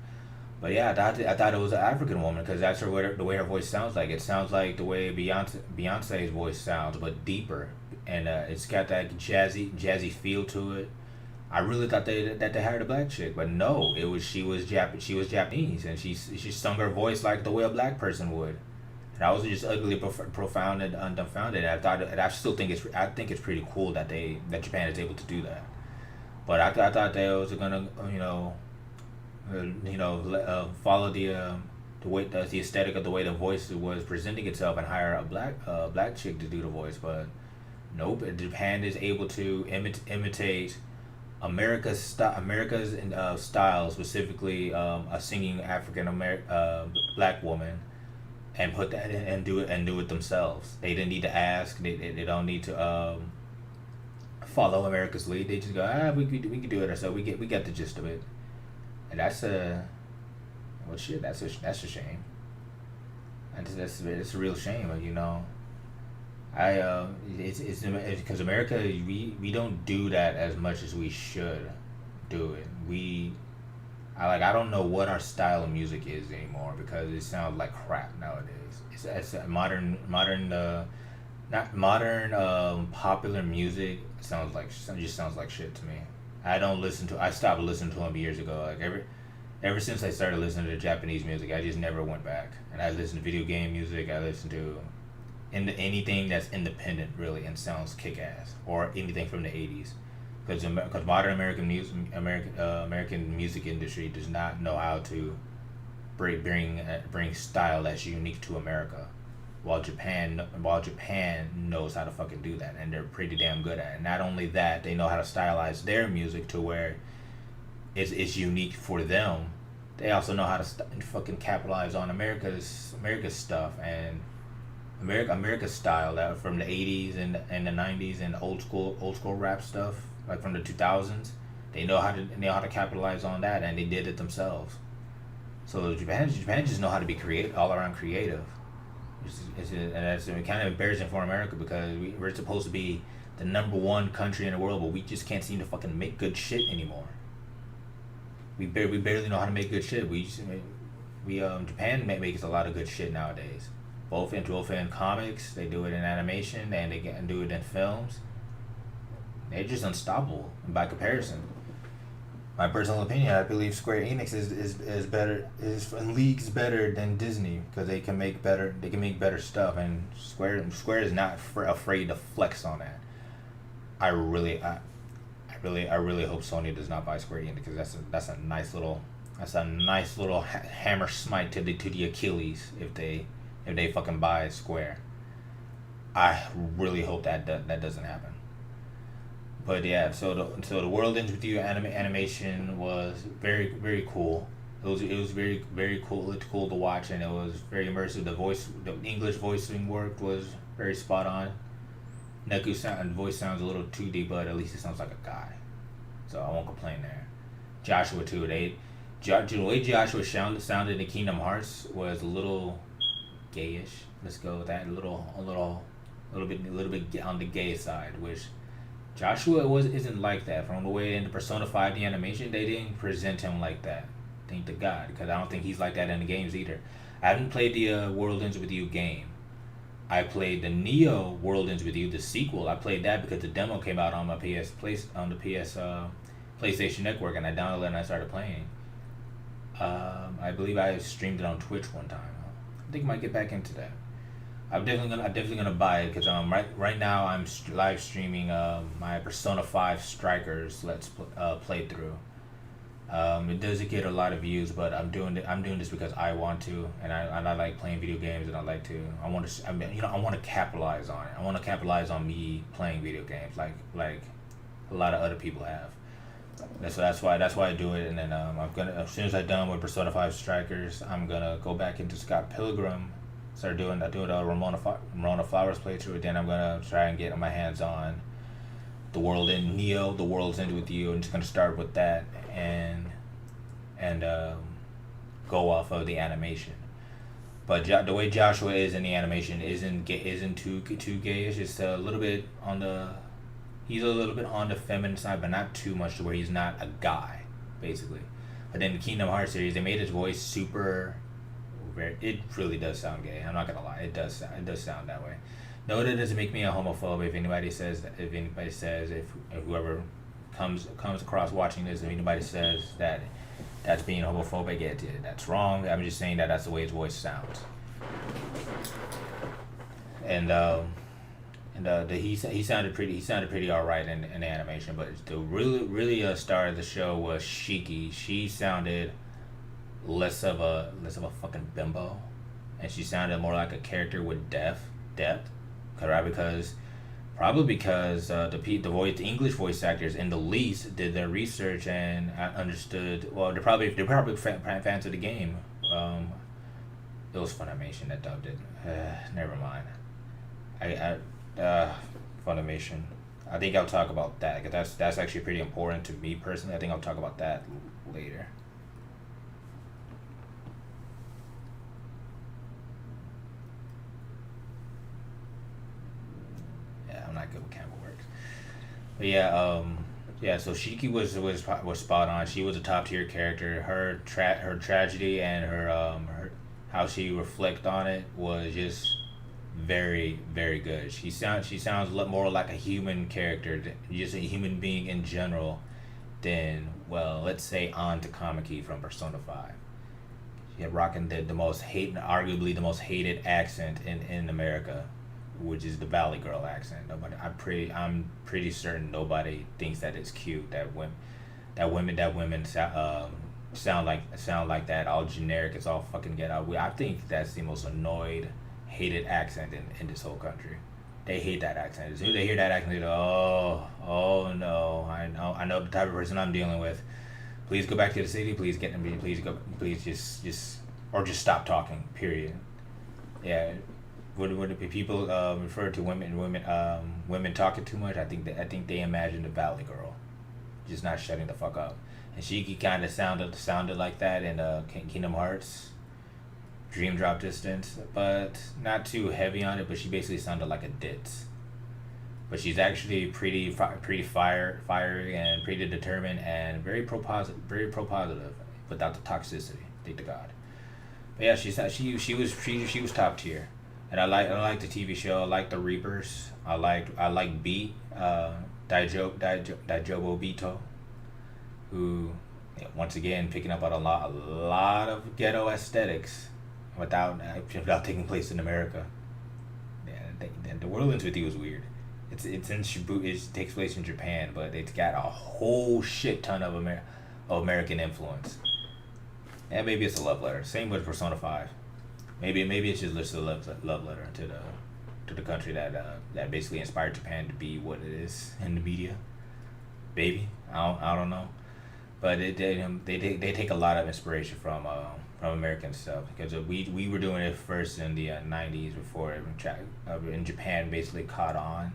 But yeah, I thought it was an African woman, because that's the way her voice sounds like. It sounds like the way Beyonce's voice sounds, but deeper, and it's got that jazzy feel to it. I really thought that they hired a black chick, but no, she was Japanese, and she sung her voice like the way a black person would, and I was just ugly, profound, and dumbfounded. And I still think it's pretty cool that Japan is able to do that. But I thought they was gonna follow the aesthetic of the way the voice was presenting itself, and hire a black chick to do the voice. But nope, Japan is able to imitate America's style, specifically a singing African American black woman, and put that in, and do it themselves. They didn't need to ask. They don't need to follow America's lead. They just go, we can do it ourselves. We get the gist of it, and that's that's a shame. And it's a real shame, it's because America, we don't do that as much as we should do it. I don't know what our style of music is anymore, because it sounds like crap nowadays. It's not modern popular music. Just sounds like shit to me. I stopped listening to them years ago. Like, ever since I started listening to Japanese music, I just never went back. And I listened to video game music. I listened to anything that's independent, really, and sounds kick ass, or anything from the '80s, because modern American music industry does not know how to bring style that's unique to America. while Japan knows how to fucking do that, and they're pretty damn good at it. Not only that, they know how to stylize their music to where it's unique for them. They also know how to fucking capitalize on America's stuff and America's style that from the '80s and the '90s and old school rap stuff like from the 2000s. They know how to capitalize on that, and they did it themselves. So Japan just know how to be all around creative. And that's kind of embarrassing for America because we're supposed to be the number one country in the world, but we just can't seem to fucking make good shit anymore. We barely know how to make good shit. Japan makes a lot of good shit nowadays. Both in comics, they do it in animation, and they do it in films. They're just unstoppable by comparison. My personal opinion, I believe Square Enix is better, is in leagues better than Disney because they can make better stuff, and Square is not afraid to flex on that. I really I really hope Sony does not buy Square Enix because that's a nice little hammer smite to the Achilles if they fucking buy Square. I really hope that doesn't happen. But yeah, so the World Ends with You animation was very very cool. It was very very cool. It's cool to watch, and it was very immersive. The English voicing work was very spot on. Neku's voice sounds a little 2D, but at least it sounds like a guy, so I won't complain there. Joshua too. The way Joshua sounded in Kingdom Hearts was a little gayish. Let's go with that. A little bit on the gay side, which Joshua isn't like that. From the way in the Persona 5 the animation, they didn't present him like that. Thank to God, because I don't think he's like that in the games either. I haven't played the World Ends with You game. I played the Neo World Ends with You, the sequel. I played that because the demo came out on my PlayStation Network, and I downloaded it and I started playing. I believe I streamed it on Twitch one time. I think I might get back into that. I'm definitely gonna buy it because right now I'm live streaming my Persona 5 Strikers playthrough. It doesn't get a lot of views, but I'm doing this because I want to, and I like playing video games, and I want to I want to capitalize on it. I want to capitalize on me playing video games like a lot of other people have. That's why I do it, and then I'm gonna, as soon as I'm done with Persona 5 Strikers, I'm gonna go back into Scott Pilgrim, start doing a Ramona Flowers playthrough. Then I'm gonna try and get my hands on the The World's End with You. I'm just gonna start with that and go off of the animation. But the way Joshua is in the animation isn't too gayish. It's a little bit on the he's a little bit on the feminine side, but not too much to where he's not a guy, basically. But then the Kingdom Hearts series, they made his voice super. It really does sound gay. I'm not gonna lie, it does sound that way. No, that doesn't make me a homophobe. If whoever comes across watching this, if anybody says that that's being homophobic, that's wrong. I'm just saying that's the way his voice sounds. He sounded pretty all right in the animation, but the really star of the show was Shiki. She sounded less of a fucking bimbo, and she sounded more like a character with depth. Because the English voice actors in the least did their research and understood. Well, they're probably fans of the game. It was Funimation that dubbed it. Never mind. Funimation. I think I'll talk about that because that's actually pretty important to me personally. I think I'll talk about that later. Yeah, I'm not good with camera works. But yeah. So Shiki was spot on. She was a top tier character. Her tragedy and her how she reflect on it was just very very good. She sounds a lot more like a human character, just a human being in general, than, well, let's say Ann Takamaki from Persona 5. She had rocking arguably the most hated accent in America, which is the Valley Girl accent. I'm pretty certain nobody thinks that it's cute that women sound like that, all generic. It's all fucking get out. I think that's the most hated accent in this whole country. They hate that accent. As soon as they hear that accent, they go, oh no, I know the type of person I'm dealing with. Please go back to the city. Please get me. Please go. Please just or just stop talking. Period. Yeah. Would it be people refer to women talking too much? I think they imagine the Valley Girl, just not shutting the fuck up. And she kind of sounded like that in Kingdom Hearts, Dream Drop Distance, but not too heavy on it. But she basically sounded like a ditz. But she's actually pretty fiery and pretty determined and very pro positive without the toxicity. Thank to God. But yeah, she was top tier, and I like the TV show. I like the Reapers. I like Beat, Daijobo Bito, who, yeah, once again picking up on a lot of ghetto aesthetics without taking place in America. Yeah, the World Ends With You is weird. It's in Shibuya. It takes place in Japan, but it's got a whole shit ton of American influence. And maybe it's a love letter. Same with Persona 5. Maybe it's just a love letter to the country that basically inspired Japan to be what it is in the media. Maybe I don't know, but they take a lot of inspiration from American stuff, because we were doing it first in the 90s before in Japan basically caught on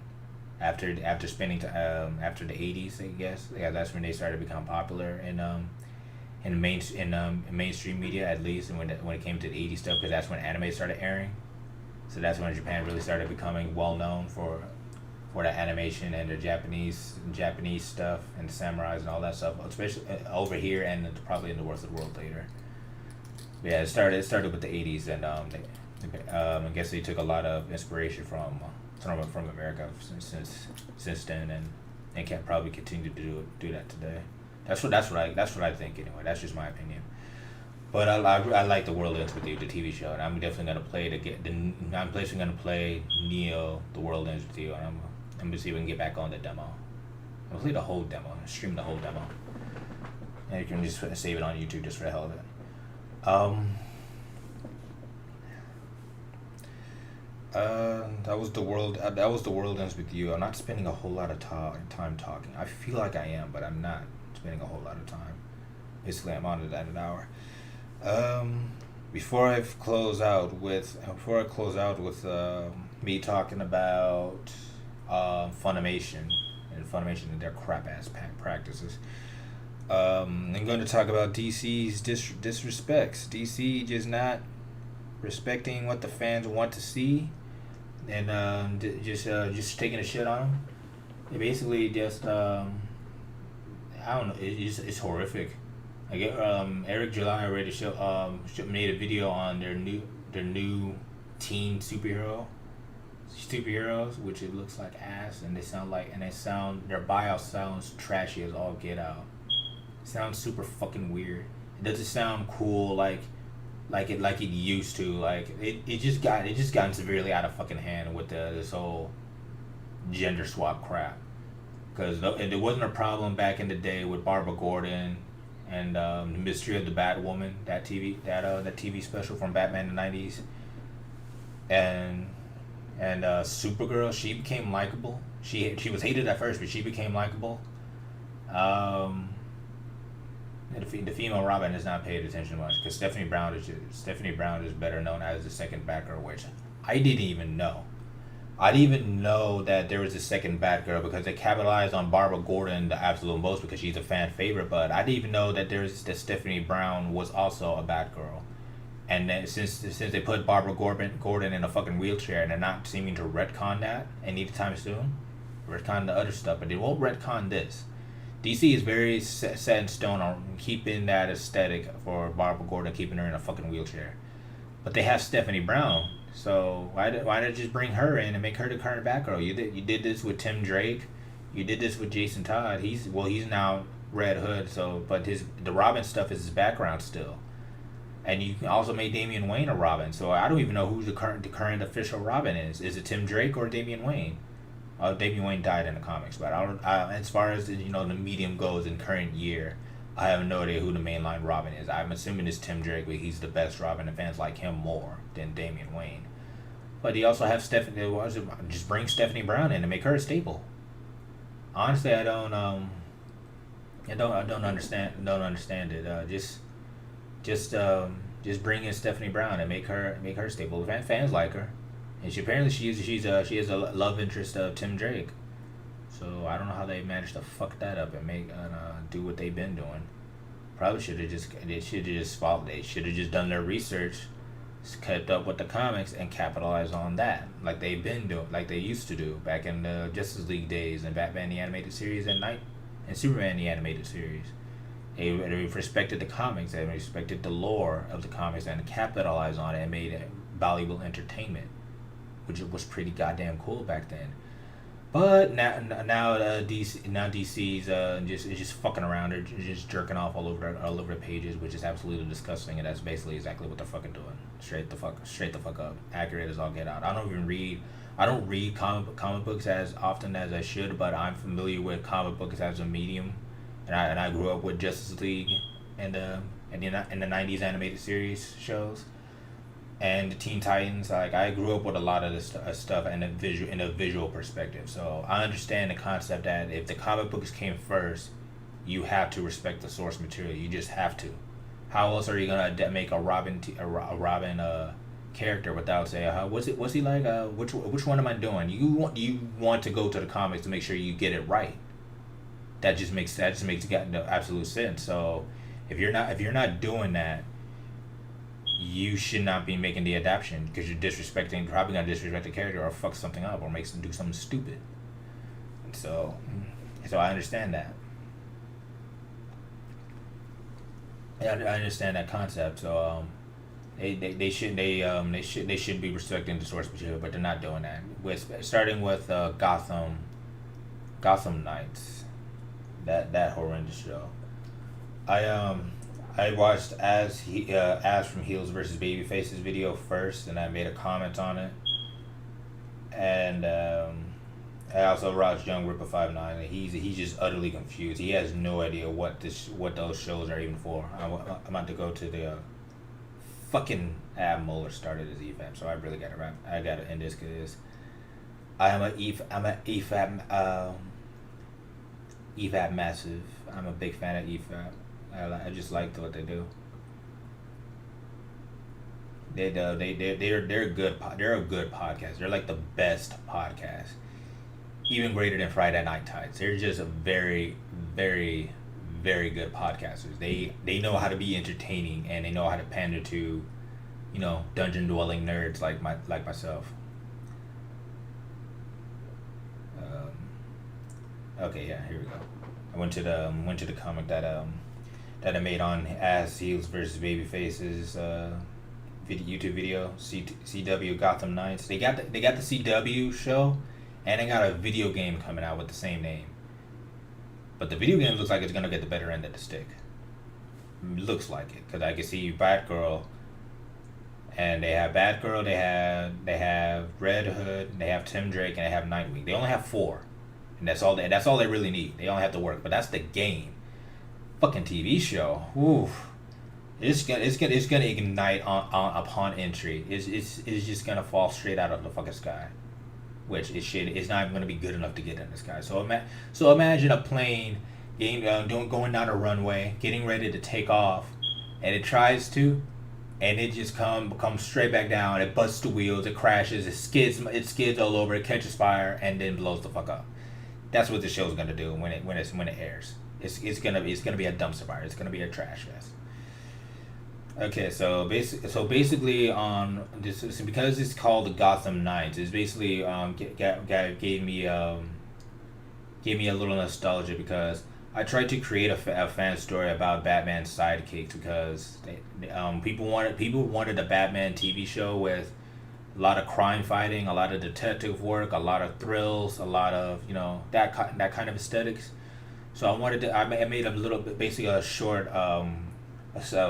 after spending after the 80s, I guess. Yeah, that's when they started to become popular in mainstream media, at least, and when it came to the 80s stuff, because that's when anime started airing. So that's when Japan really started becoming well known for the animation and the Japanese stuff and the samurais and all that stuff, especially over here and probably in the rest of the world later. But yeah, it started with the 80s, and I guess they took a lot of inspiration from America since then, and can probably continue to do that today. That's what I think anyway. That's just my opinion. But I like The World Ends With You, the TV show, and I'm definitely gonna play I'm definitely gonna play Neo, The World Ends With You, and I'm gonna see if we can get back on the demo. I'll play the whole demo, stream the whole demo, and you can just save it on YouTube just for the hell of it. That was the World Ends With You. I'm not spending a whole lot of time talking. I feel like I am, but I'm not spending a whole lot of time. Basically, I'm on it at an hour. Before I close out with me talking about Funimation and their crap ass practices, I'm going to talk about DC's disrespects. DC just not respecting what the fans want to see, and just taking a shit on them. They basically just I don't know. It's horrific. I get Eric July already made a video on their new teen superheroes, which it looks like ass, and their bio sounds trashy as all get out. It sounds super fucking weird. It doesn't sound cool like it used to. Like it just gotten severely out of fucking hand with this whole gender swap crap. Because there wasn't a problem back in the day with Barbara Gordon and the Mystery of the Batwoman, that TV special from Batman in the 90s, and Supergirl. She became likable. She was hated at first, but she became likable. The female Robin is not paid attention much, because Stephanie Brown is better known as the second Batgirl, which I didn't even know. I didn't even know that there was a second Batgirl, because they capitalized on Barbara Gordon the absolute most because she's a fan favorite. But I didn't even know that that Stephanie Brown was also a Batgirl. And then since they put Barbara Gordon in a fucking wheelchair, and they're not seeming to retcon that anytime soon, retcon the other stuff, but they won't retcon this. DC is very set in stone on keeping that aesthetic for Barbara Gordon, keeping her in a fucking wheelchair. But they have Stephanie Brown. So why not just bring her in and make her the current Batgirl? You did this with Tim Drake, you did this with Jason Todd. He's now Red Hood. So but the Robin stuff is his background still, and you can also make Damian Wayne a Robin. So I don't even know who the current official Robin is. Is it Tim Drake or Damian Wayne? Damian Wayne died in the comics, but as far as the medium goes in current year, I have no idea who the mainline Robin is. I'm assuming it's Tim Drake, but he's the best Robin, and fans like him more than Damian Wayne. But you also have Stephanie. Just bring Stephanie Brown in and make her a staple. Honestly, I don't understand. Don't understand it. Just bring in Stephanie Brown and make her stable. Fans like her, and she is a love interest of Tim Drake. So I don't know how they managed to fuck that up and make do what they've been doing. Probably should have just they should have just followed. They should have just done their research, kept up with the comics, and capitalized on that like they've been doing, like they used to do back in the Justice League days and Batman the Animated Series and Superman the Animated Series. They respected the comics, they respected the lore of the comics, and capitalized on it and made it valuable entertainment, which was pretty goddamn cool back then. But DC's just is just fucking around. They're just jerking off all over the pages, which is absolutely disgusting, and that's basically exactly what they're fucking doing. Straight the fuck up. Accurate as all get out. I don't read comic books as often as I should, but I'm familiar with comic books as a medium, and I grew up with Justice League and in the '90s animated series shows. And the Teen Titans, like I grew up with a lot of this stuff in a visual perspective, so I understand the concept that if the comic books came first, you have to respect the source material. You just have to. How else are you gonna make a Robin character without saying what's he like? Which one am I doing? You want to go to the comics to make sure you get it right. That just makes absolute sense. So if you're not doing that, you should not be making the adaptation because you're probably gonna disrespect the character or fuck something up or do something stupid. So I understand that. Yeah, I understand that concept. So they should be respecting the source material, but they're not doing that. Starting with Gotham Knights, that horrendous show. I watched As from Heels versus Babyface's video first, and I made a comment on it. And I also watched Young Ripper 59, and he's just utterly confused. He has no idea what those shows are even for. I'm about to go to the fucking Ab Mueller started his EFAP, so I really gotta end this because I'm a EFAP massive. I'm a big fan of EFAP. I just like what they do. They're good. They're a good podcast. They're like the best podcast, even greater than Friday Night Tides. They're just a very, very, very good podcasters. They know how to be entertaining, and they know how to pander to, dungeon dwelling nerds like myself. Okay, yeah, here we go. I went to the comic that I made on As Heels versus Babyface's YouTube video. CW Gotham Knights. They got the CW show, and they got a video game coming out with the same name. But the video game looks like it's gonna get the better end of the stick. Looks like it, because I can see Batgirl, and they have Batgirl. They have Red Hood. They have Tim Drake, and they have Nightwing. They only have 4, and that's all they really need. They only have to work, but that's the game. Fucking TV show. Oof. It's gonna ignite upon entry. It's just gonna fall straight out of the fucking sky, which it's not even gonna be good enough to get in the sky. So imagine a plane going down a runway, getting ready to take off, and it tries to, and it just comes straight back down. It busts the wheels, it crashes, it skids all over, it catches fire, and then blows the fuck up. That's what the show's gonna do when it airs. It's gonna be a dumpster fire. It's gonna be a trash fest. Okay, so basically on this, because it's called the Gotham Knights, it's basically gave me a little nostalgia because I tried to create a fan story about Batman's sidekicks because people wanted a Batman TV show with a lot of crime fighting, a lot of detective work, a lot of thrills, a lot of that kind of aesthetics. So I made a little bit, basically a short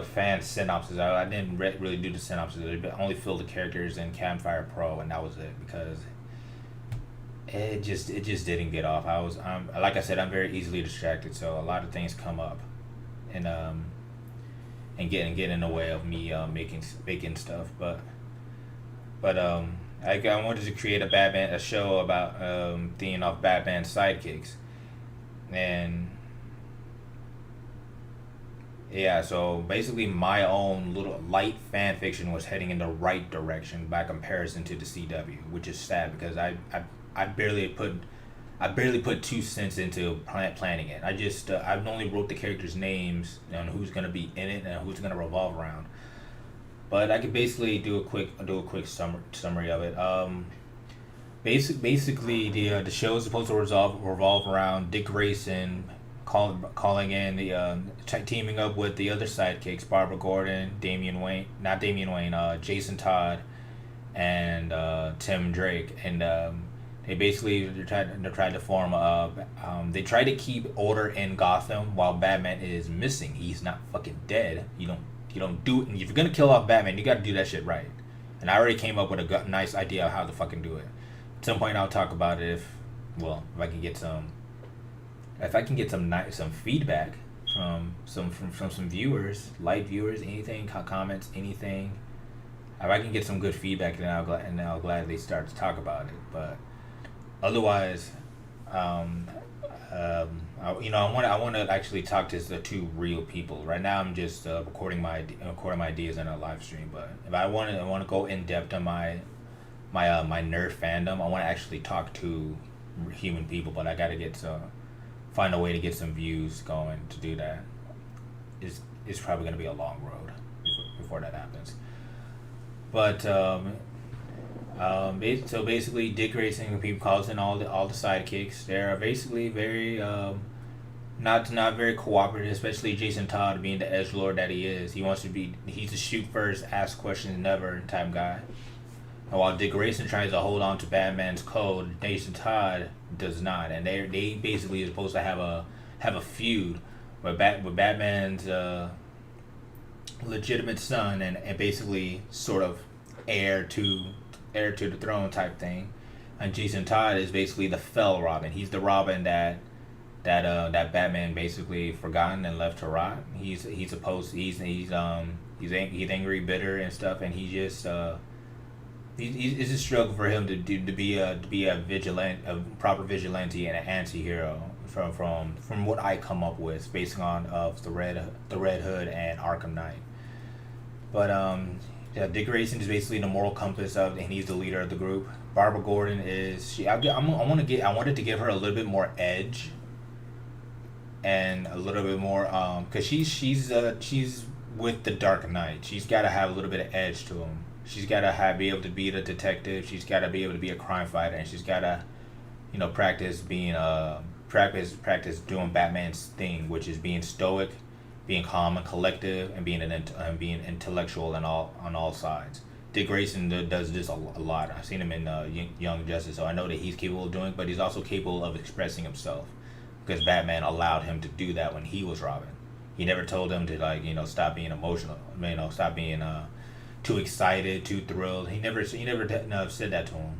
fan synopsis. I didn't really do the synopsis. I only filled the characters in Campfire Pro, and that was it because it just didn't get off. Like I said, I'm very easily distracted, so a lot of things come up, and get in the way of me making stuff. But I wanted to create a show about themed off Batman's sidekicks, and yeah, so basically my own little light fan fiction was heading in the right direction by comparison to the CW, which is sad because I barely put 2 cents into planning it. I only wrote the characters' names and who's gonna be in it and who's gonna revolve around. But I could basically do a quick summary of it. Basically the show is supposed to revolve around Dick Grayson calling in the teaming up with the other sidekicks, Barbara Gordon, Damian Wayne, not Damian Wayne, Jason Todd, and Tim Drake, and they're trying to form they try to keep order in Gotham while Batman is missing. He's not fucking dead. You don't do it. And if you're gonna kill off Batman, you got to do that shit right. And I already came up with a nice idea of how to fucking do it. At some point, I'll talk about it if I can get some feedback from some viewers, light viewers, anything, comments, anything. If I can get some good feedback, then I'll gladly start to talk about it. But otherwise, I want to actually talk to the two real people. Right now, I'm just recording my ideas in a live stream. But if I want to go in depth on my nerd fandom, I want to actually talk to human people. But I gotta find a way to get some views going to do that. It's probably gonna be a long road before that happens. But so basically, Dick Grayson people calls in all the sidekicks. They're basically very not very cooperative, especially Jason Todd being the edgelord that he is. He's a shoot first, ask questions never type guy. And while Dick Grayson tries to hold on to Batman's code, Jason Todd does not, and they basically are supposed to have a feud with Batman's legitimate son and basically sort of heir to the throne type thing. And Jason Todd is basically the fell Robin. He's the Robin that Batman basically forgotten and left to rot. He's angry, bitter and stuff, and it's a struggle for him to be a proper vigilante and an anti-hero from what I come up with based on of the Red Hood and Arkham Knight. But yeah, Dick Grayson is basically the moral compass and he's the leader of the group. Barbara Gordon is I wanted to give her a little bit more edge and a little bit more because she's with the Dark Knight. She's got to have a little bit of edge to him. She's got to be able to be the detective. She's got to be able to be a crime fighter, and she's got to practice doing Batman's thing, which is being stoic, being calm and collective, and being intellectual on all sides. Dick Grayson does this a lot. I've seen him in Young Justice, so I know that he's capable of doing it, but he's also capable of expressing himself because Batman allowed him to do that when he was Robin. He never told him to stop being emotional, stop being too excited, too thrilled. He never said that to him.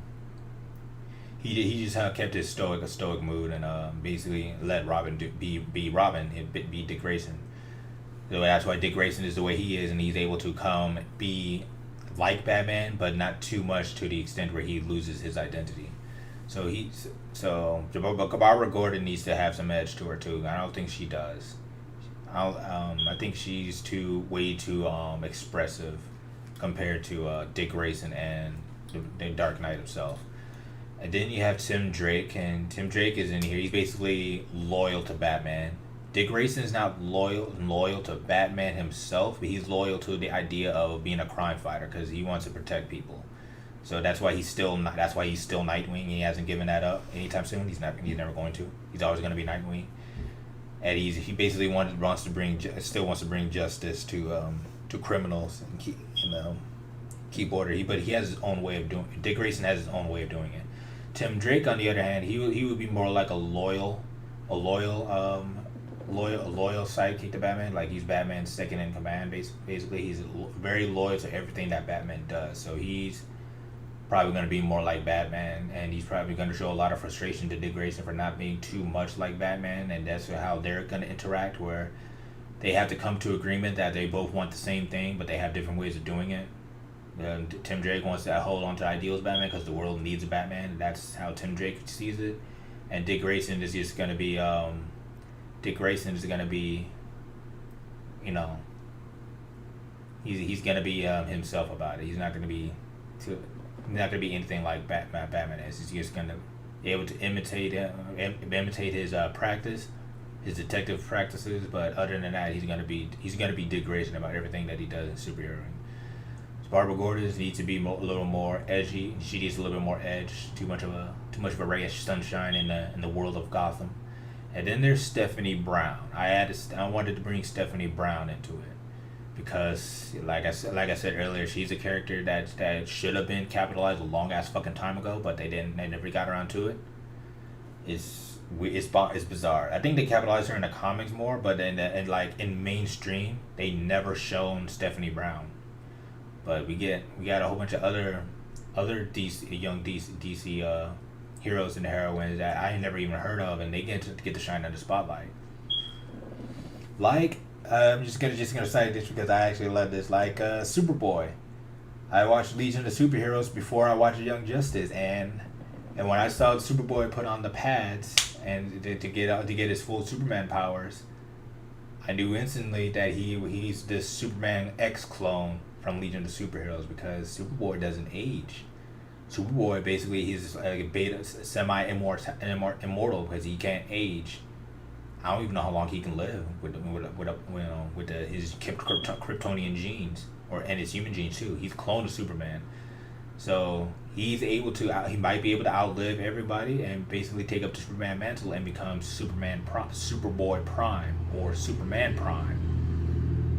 He just kept his stoic mood and basically let Robin be Robin, be Dick Grayson. So that's why Dick Grayson is the way he is, and he's able to be like Batman, but not too much to the extent where he loses his identity. So Barbara Gordon needs to have some edge to her too. I don't think she does. I think she's way too expressive compared to Dick Grayson and the Dark Knight himself. And then you have Tim Drake, and Tim Drake is in here. He's basically loyal to Batman. Dick Grayson is not loyal to Batman himself, but he's loyal to the idea of being a crime fighter because he wants to protect people. So that's why he's still Nightwing. He hasn't given that up anytime soon. He's never going to. He's always going to be Nightwing. And he basically wants to bring justice to criminals and keep order. But he has his own way of doing. Dick Grayson has his own way of doing it. Tim Drake, on the other hand, he would be more like a loyal sidekick to Batman. Like he's Batman's second in command. Basically, he's very loyal to everything that Batman does. So he's probably going to be more like Batman, and he's probably going to show a lot of frustration to Dick Grayson for not being too much like Batman, and that's how they're going to interact, where they have to come to agreement that they both want the same thing, but they have different ways of doing it. Tim Drake wants to hold on to ideals of Batman because the world needs a Batman. That's how Tim Drake sees it. And Dick Grayson is just gonna be Dick Grayson is gonna be, you know, he's gonna be himself about it. He's not gonna be anything like Batman is. He's just gonna be able to imitate his practice, his detective practices. But other than that, he's gonna be Dick Grayson about everything that he does in superheroing. Barbara Gordon needs to be a little more edgy. She needs a little bit more edge. Too much of a ray of sunshine in the world of Gotham. And then there's Stephanie Brown. I wanted to bring Stephanie Brown into it because, like I said earlier, she's a character that should have been capitalized a long ass fucking time ago, but they didn't. They never got around to it. It's bizarre. I think they capitalized her in the comics more, but in mainstream, they never shown Stephanie Brown. But we got a whole bunch of other young DC heroes and heroines that I never even heard of, and they get to shine under the spotlight. Like I'm just gonna cite this because I actually love this. Like Superboy, I watched Legion of Superheroes before I watched Young Justice, and when I saw Superboy put on the pads and to get his full Superman powers, I knew instantly that he's this Superman X clone from Legion of Superheroes because Superboy doesn't age. Superboy basically he's like a beta immortal because he can't age. I don't even know how long he can live with his Kryptonian genes and his human genes too. He's cloned to Superman, so he might be able to outlive everybody and basically take up the Superman mantle and become Superboy Prime or Superman Prime.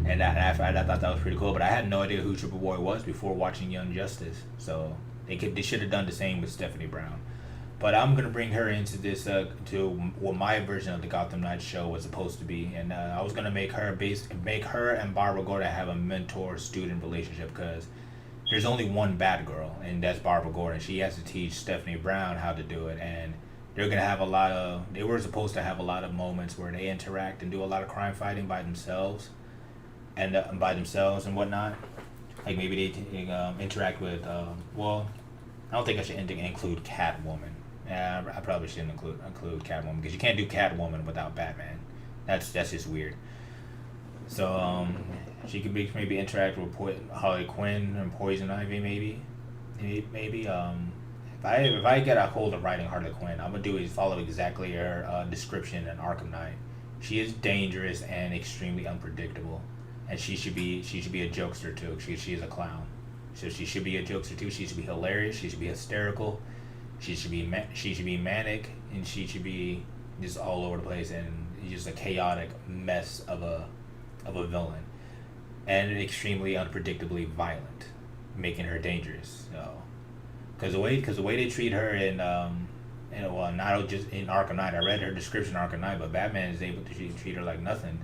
And I thought that was pretty cool, but I had no idea who Superboy was before watching Young Justice. So they should have done the same with Stephanie Brown. But I'm gonna bring her into this to what my version of the Gotham Knights show was supposed to be, and I was gonna make her and Barbara Gordon have a mentor-student relationship because there's only one bad girl, and that's Barbara Gordon. She has to teach Stephanie Brown how to do it, and they were supposed to have a lot of moments where they interact and do a lot of crime fighting by themselves. And whatnot, like maybe they interact with. Well, I don't think I should include Catwoman. Yeah, I probably shouldn't include Catwoman because you can't do Catwoman without Batman. That's just weird. So she could maybe interact with Harley Quinn and Poison Ivy maybe. If I get a hold of writing Harley Quinn, I'm gonna do is follow exactly her description in Arkham Knight. She is dangerous and extremely unpredictable. And she should be a jokester too. She is a clown, so she should be a jokester too. She should be hilarious. She should be hysterical. She should be manic, and she should be just all over the place and just a chaotic mess of a villain, and extremely unpredictably violent, making her dangerous. So, because the way they treat her in not just in Arkham Knight. I read her description in Arkham Knight, but Batman is able to treat her like nothing.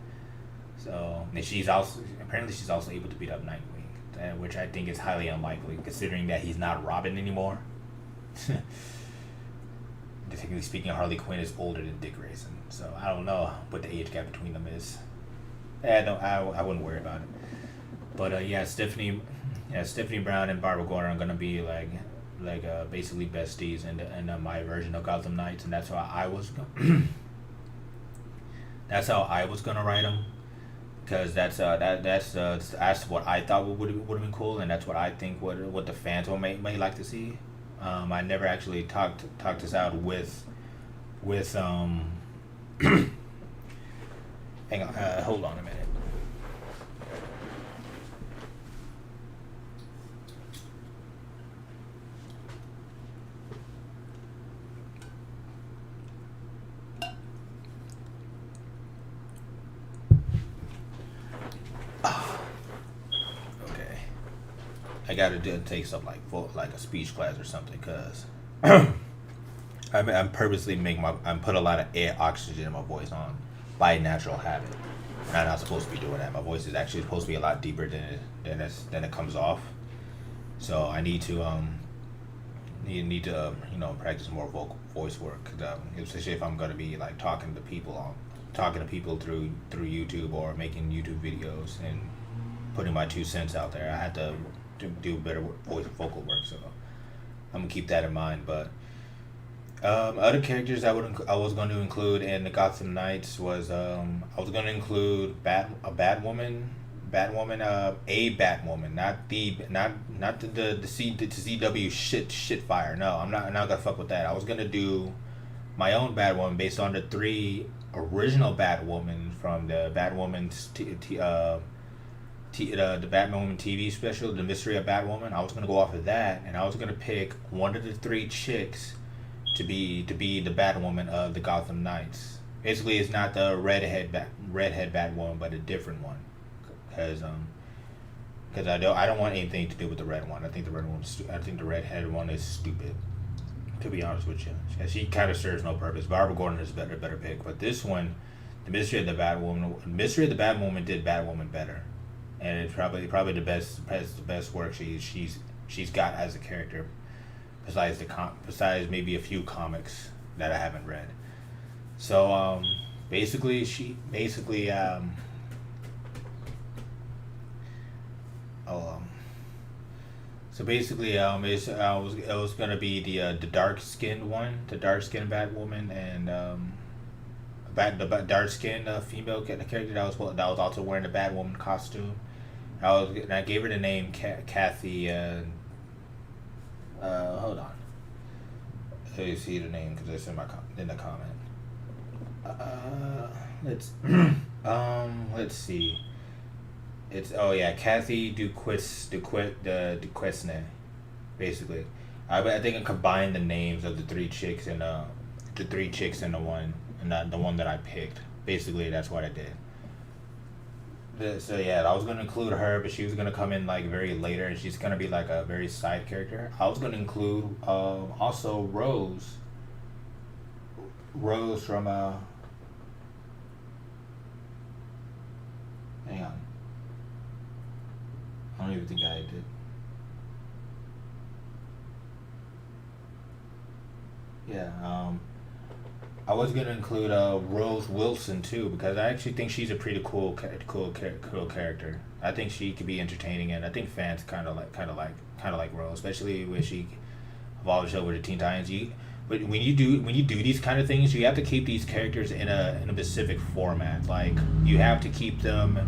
So, and she's also able to beat up Nightwing, which I think is highly unlikely, considering that he's not Robin anymore. Technically speaking, Harley Quinn is older than Dick Grayson, so I don't know what the age gap between them is. I wouldn't worry about it. But Stephanie Brown and Barbara Gordon are gonna be like basically besties in my version of Gotham Knights, and that's how I was gonna write them. Because that's what I thought would have been cool, and that's what I think what the fans may like to see. I never actually talked this out with hang on, hold on a minute. I gotta take something like a speech class or something, cause I'm purposely I'm put a lot of oxygen in my voice on by natural habit. I'm not supposed to be doing that. My voice is actually supposed to be a lot deeper than it comes off. So I need to practice more voice work, especially if I'm gonna be like talking to people through YouTube or making YouTube videos and putting my 2 cents out there. I had to to do better voice vocal work. So I'm gonna keep that in mind. But other characters I was going to include in the Gotham Knights was I was going to include Batwoman, a Batwoman, not the CW shit fire. No, I'm not gonna fuck with that. I was gonna do my own Batwoman based on the three original Batwoman from the the Batwoman TV special, The Mystery of Batwoman. I was gonna go off of that, and I was gonna pick one of the three chicks to be the Batwoman of the Gotham Knights. Basically, it's not the redhead Batwoman, but a different one, because I don't want anything to do with the red one. I think the redhead one is stupid. To be honest with you, she kind of serves no purpose. Barbara Gordon is a better pick, but this one, Mystery of the Batwoman did Batwoman better, and it's probably the best work she's got as a character, besides maybe a few comics that I haven't read. So basically it was gonna be the dark skinned one, the dark skinned Batwoman, and the dark skinned female character that was also wearing the Batwoman costume. I gave her the name Kathy. Hold on. Let me see the name because it's in the comment. Let's see. It's Kathy Duquesne, basically. I think I combined the names of the three chicks and the one and the one that I picked. Basically, that's what I did. So yeah, I was gonna include her, but she was gonna come in like very later, and she's gonna be like a very side character. I was gonna include also Rose. Rose from hang on. I don't even think I did. Yeah, I was gonna include Rose Wilson too because I actually think she's a pretty cool character. I think she could be entertaining, and I think fans kind of like Rose, especially when she evolves over to Teen Titans. But when you do these kind of things, you have to keep these characters in a specific format. Like you have to keep them.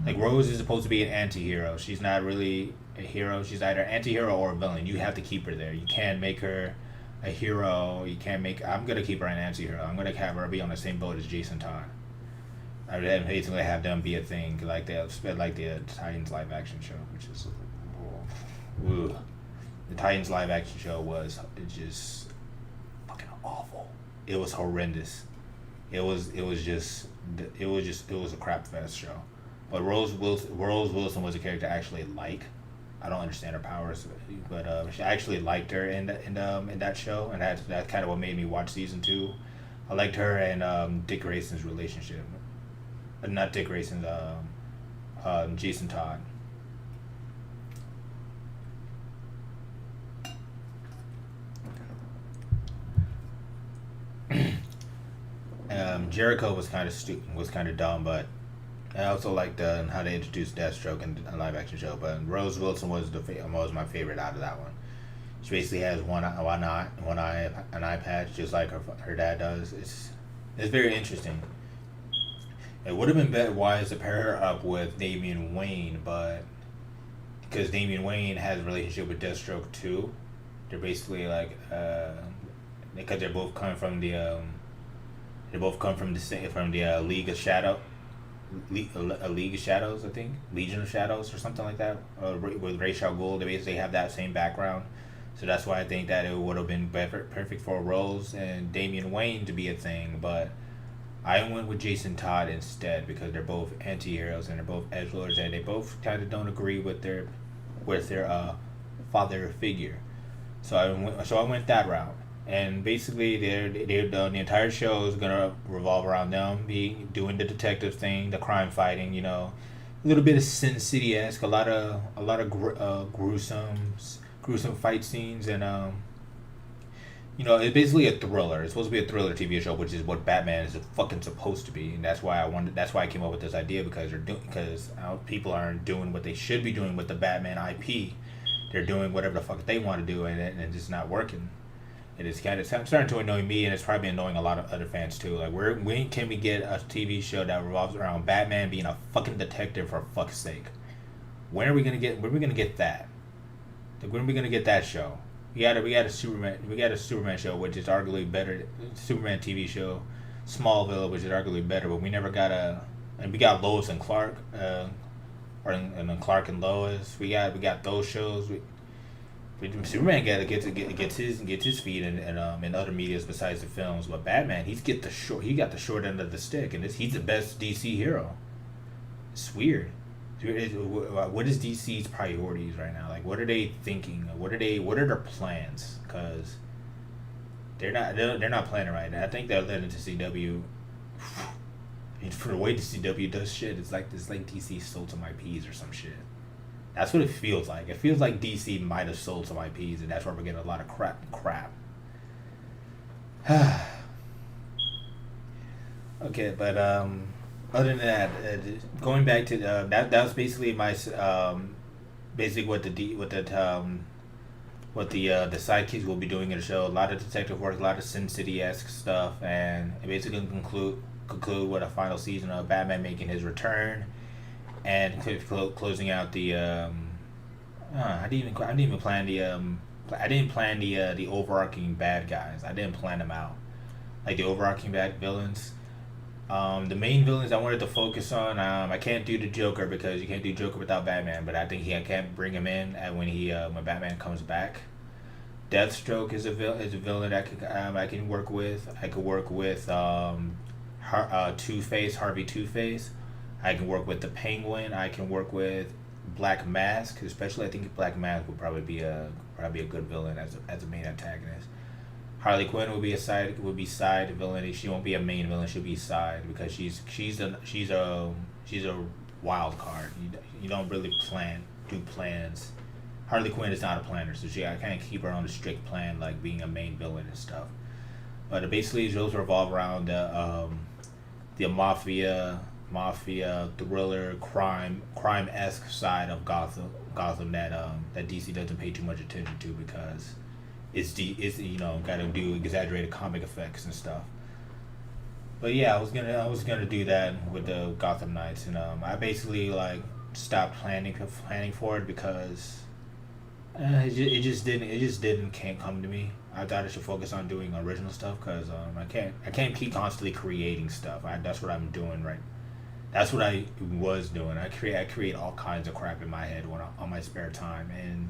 Like Rose is supposed to be an anti-hero. She's not really a hero. She's either anti-hero or a villain. You have to keep her there. You can't make her a hero. You can't make. I'm gonna keep her an anti-hero. I'm gonna have her be on the same boat as Jason Todd. I would basically have them be a thing like the Titans live action show, which is the Titans live action show was just fucking awful. It was horrendous. It was a crap fest show. But Rose Wilson was a character I actually like. I don't understand her powers, but I actually liked her in that show, and that's kind of what made me watch season 2. I liked her and Dick Grayson's relationship, not Dick Grayson's, Jason Todd. Jericho was kind of dumb, but I also liked how they introduced Deathstroke in a live action show. But Rose Wilson was my favorite out of that one. She basically has one eye, an eye patch, just like her dad does. It's very interesting. It would have been better wise to pair her up with Damian Wayne, but because Damian Wayne has a relationship with Deathstroke too, they're basically like because they both come from the League of Shadow. A League of Shadows, I think, Legion of Shadows or something like that. With Ra's al Ghul, they basically have that same background, so that's why I think that it would have been perfect for Rose and Damian Wayne to be a thing. But I went with Jason Todd instead because they're both anti-heroes and they're both edgelords, and they both kind of don't agree with their father figure. So I went that route. And basically, the entire show is gonna revolve around them doing the detective thing, the crime fighting. A little bit of Sin City-esque, a lot of gruesome fight scenes, and it's basically a thriller. It's supposed to be a thriller TV show, which is what Batman is fucking supposed to be, and that's why I came up with this idea because people aren't doing what they should be doing with the Batman IP. they're doing whatever the fuck they want to do, and it's just not working. It's starting to annoy me, and it's probably annoying a lot of other fans too. Like, when can we get a TV show that revolves around Batman being a fucking detective for fuck's sake? When are we gonna get? When are we gonna get that? Like, when are we gonna get that show? We got a Superman show, which is arguably better. Superman TV show, Smallville, which is arguably better, but we never got and we got Lois and Clark, and then Clark and Lois. We got those shows. Superman gets his feet in other medias besides the films, but Batman, he got the short end of the stick, and he's the best DC hero. It's weird. What is DC's priorities right now? Like, what are they thinking? What are their plans? Because they're not planning right now. I think they're letting to CW. For the way the CW does shit, it's like DC sold some IPs or some shit. That's what it feels like. It feels like DC might have sold some IPs, and that's where we're getting a lot of crap. Okay, but other than that, going back to that was basically my basically what the sidekicks will be doing in the show. A lot of detective work, a lot of Sin City-esque stuff, and it basically conclude with a final season of Batman making his return, and closing out the I didn't even plan the overarching bad guys. I didn't plan them out, like the overarching bad villains. The main villains I wanted to focus on. I can't do the Joker because you can't do Joker without Batman. But I think I can't bring him in when Batman comes back. Deathstroke is a villain that I can work with. I could work with Two-Face, Harvey Two-Face. I can work with the Penguin. I can work with Black Mask, especially I think Black Mask would probably be a good villain as a main antagonist. Harley Quinn would be side villain. She won't be a main villain. She'll be side because she's a wild card. You don't really do plans. Harley Quinn is not a planner, so I can't keep her on a strict plan like being a main villain and stuff. But basically, those revolve around the mafia thriller crime-esque side of Gotham that DC doesn't pay too much attention to because it's got to do exaggerated comic effects and stuff. But yeah, I was gonna do that with the Gotham Knights, and I basically like stopped planning for it because it just can't come to me. I thought I should focus on doing original stuff because I can't keep constantly creating stuff. That's what I'm doing right. That's what I was doing. I create all kinds of crap in my head on my spare time, and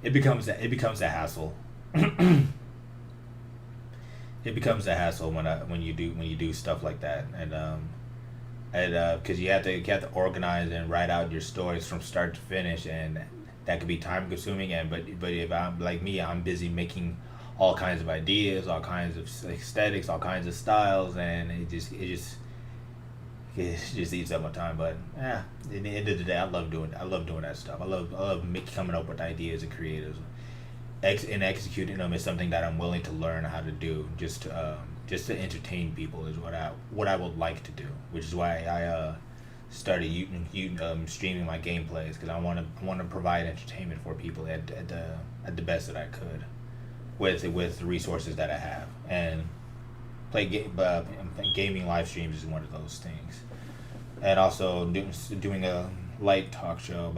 it becomes a hassle. It becomes a hassle when you do stuff like that, and because you have to organize and write out your stories from start to finish, and that could be time consuming. And but if I'm like me, I'm busy making all kinds of ideas, all kinds of aesthetics, all kinds of styles, and it just eats up my time. But at the end of the day, I love doing that stuff. I love coming up with ideas and creatives. And executing them is something that I'm willing to learn how to do just to entertain people is what I would like to do, which is why I started streaming my gameplays because I want to provide entertainment for people at the best that I could with the resources that I have, and gaming live streams is one of those things, and also doing a light talk show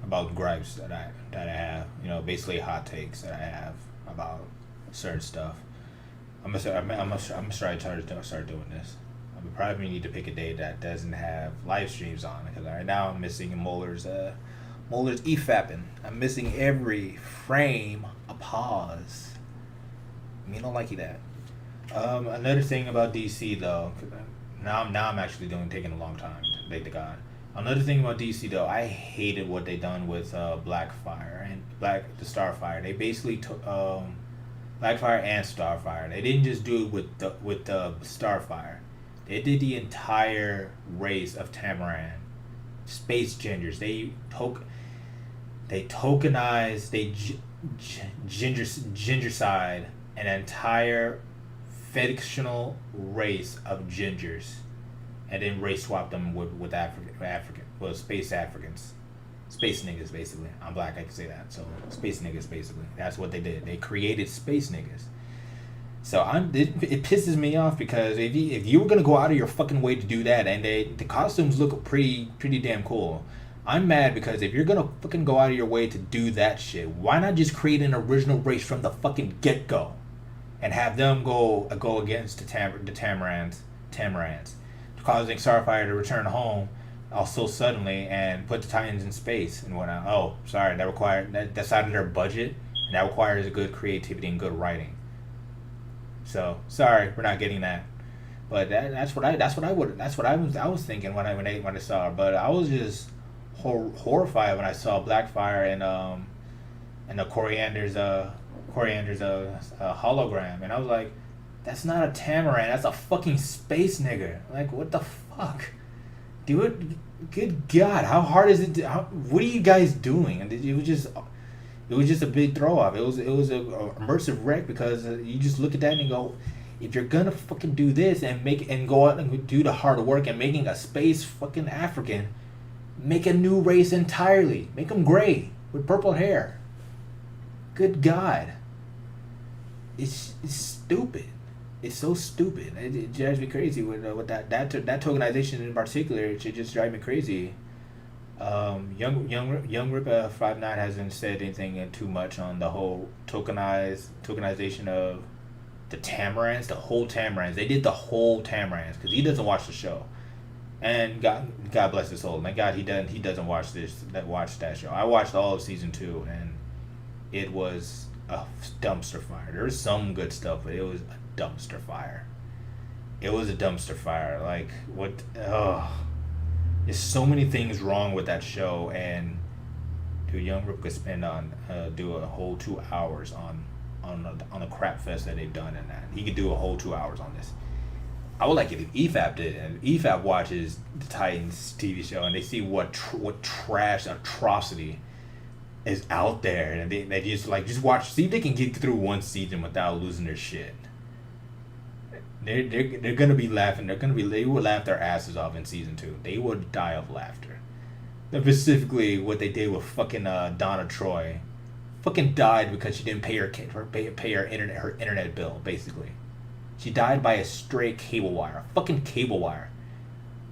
about gripes that I have, basically hot takes that I have about certain stuff. I'm gonna try to start doing this. I probably need to pick a day that doesn't have live streams on because right now I'm missing Muller's EFAPing. I'm missing every frame a pause. Me don't like that. Another thing about DC though, now I'm actually taking a long time to make the God. Another thing about DC though, I hated what they done with Blackfire and the Starfire. They basically took Blackfire and Starfire. They didn't just do it with the Starfire. They did the entire race of Tamaran, space gingers. They tokenized, they gingercide an entire fictional race of gingers, and then race swap them with space Africans. Space niggas, basically. I'm black, I can say that. So space niggas, basically. That's what they did. They created space niggas. So it pisses me off because if you were gonna go out of your fucking way to do that, and the costumes look pretty damn cool. I'm mad because if you're gonna fucking go out of your way to do that shit, why not just create an original race from the fucking get go, and have them go against the Tamarans, causing Starfire to return home so suddenly and put the Titans in space and whatnot. Oh, sorry, that's out of their budget, and that requires good creativity and good writing. So sorry, we're not getting that. But that's what I was thinking when I saw it. But I was just horrified when I saw Blackfire and the Coriander's hologram, and I was like, that's not a Tamaran, that's a fucking space nigga. Like, what the fuck? Do it. Good God, how hard is it? What are you guys doing? And it was just a big throw off. It was a immersive wreck because you just look at that and go, if you're gonna fucking do this and go out and do the hard work and making a space fucking African, make a new race entirely. Make them gray with purple hair. Good God. It's stupid. It's so stupid. It drives me crazy with that tokenization in particular. It should just drive me crazy. Young Ripper 59 hasn't said anything too much on the whole tokenization of the Tamarans, the whole Tamarans. They did the whole Tamarans because he doesn't watch the show, and God bless his soul. Thank God he doesn't watch that show. I watched all of season 2, and it was a dumpster fire. There was some good stuff, but it was a dumpster fire. It was a dumpster fire. Like, what? Oh. There's so many things wrong with that show, and dude, Young Rip could spend do a whole 2 hours on the crap fest that they've done in that. He could do a whole 2 hours on this. I would like it if EFAP did, and EFAP watches the Titans TV show and they see what trash atrocity is out there, and they just watch, see if they can get through one season without losing their shit. They're gonna be laughing. They will laugh their asses off in season 2. They would die of laughter. Specifically, what they did with fucking Donna Troy, fucking died because she didn't pay her internet bill. Basically, she died by a straight cable wire, a fucking cable wire.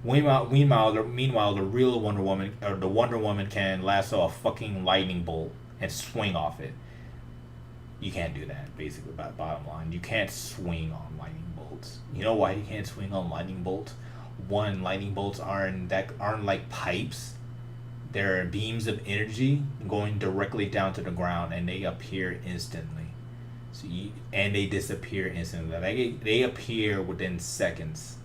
Meanwhile, the real Wonder Woman, or the Wonder Woman, can lasso a fucking lightning bolt and swing off it. You can't do that. Basically, bottom line, you can't swing on lightning bolts. You know why you can't swing on lightning bolts? One, lightning bolts aren't like pipes. They're beams of energy going directly down to the ground, and they appear instantly. And they disappear instantly. They appear within seconds.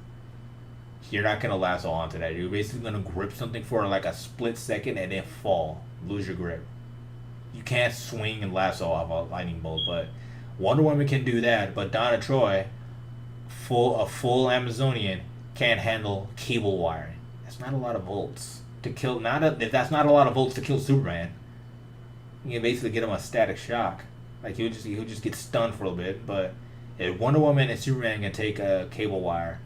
You're not gonna lasso onto that. You're basically gonna grip something for like a split second and then fall, lose your grip. You can't swing and lasso off a lightning bolt, but Wonder Woman can do that. But Donna Troy, a full Amazonian, can't handle cable wiring. That's not a lot of volts to kill. If that's not a lot of volts to kill Superman, you can basically get him a static shock. Like he'll just get stunned for a little bit. But if Wonder Woman and Superman can take a cable wire,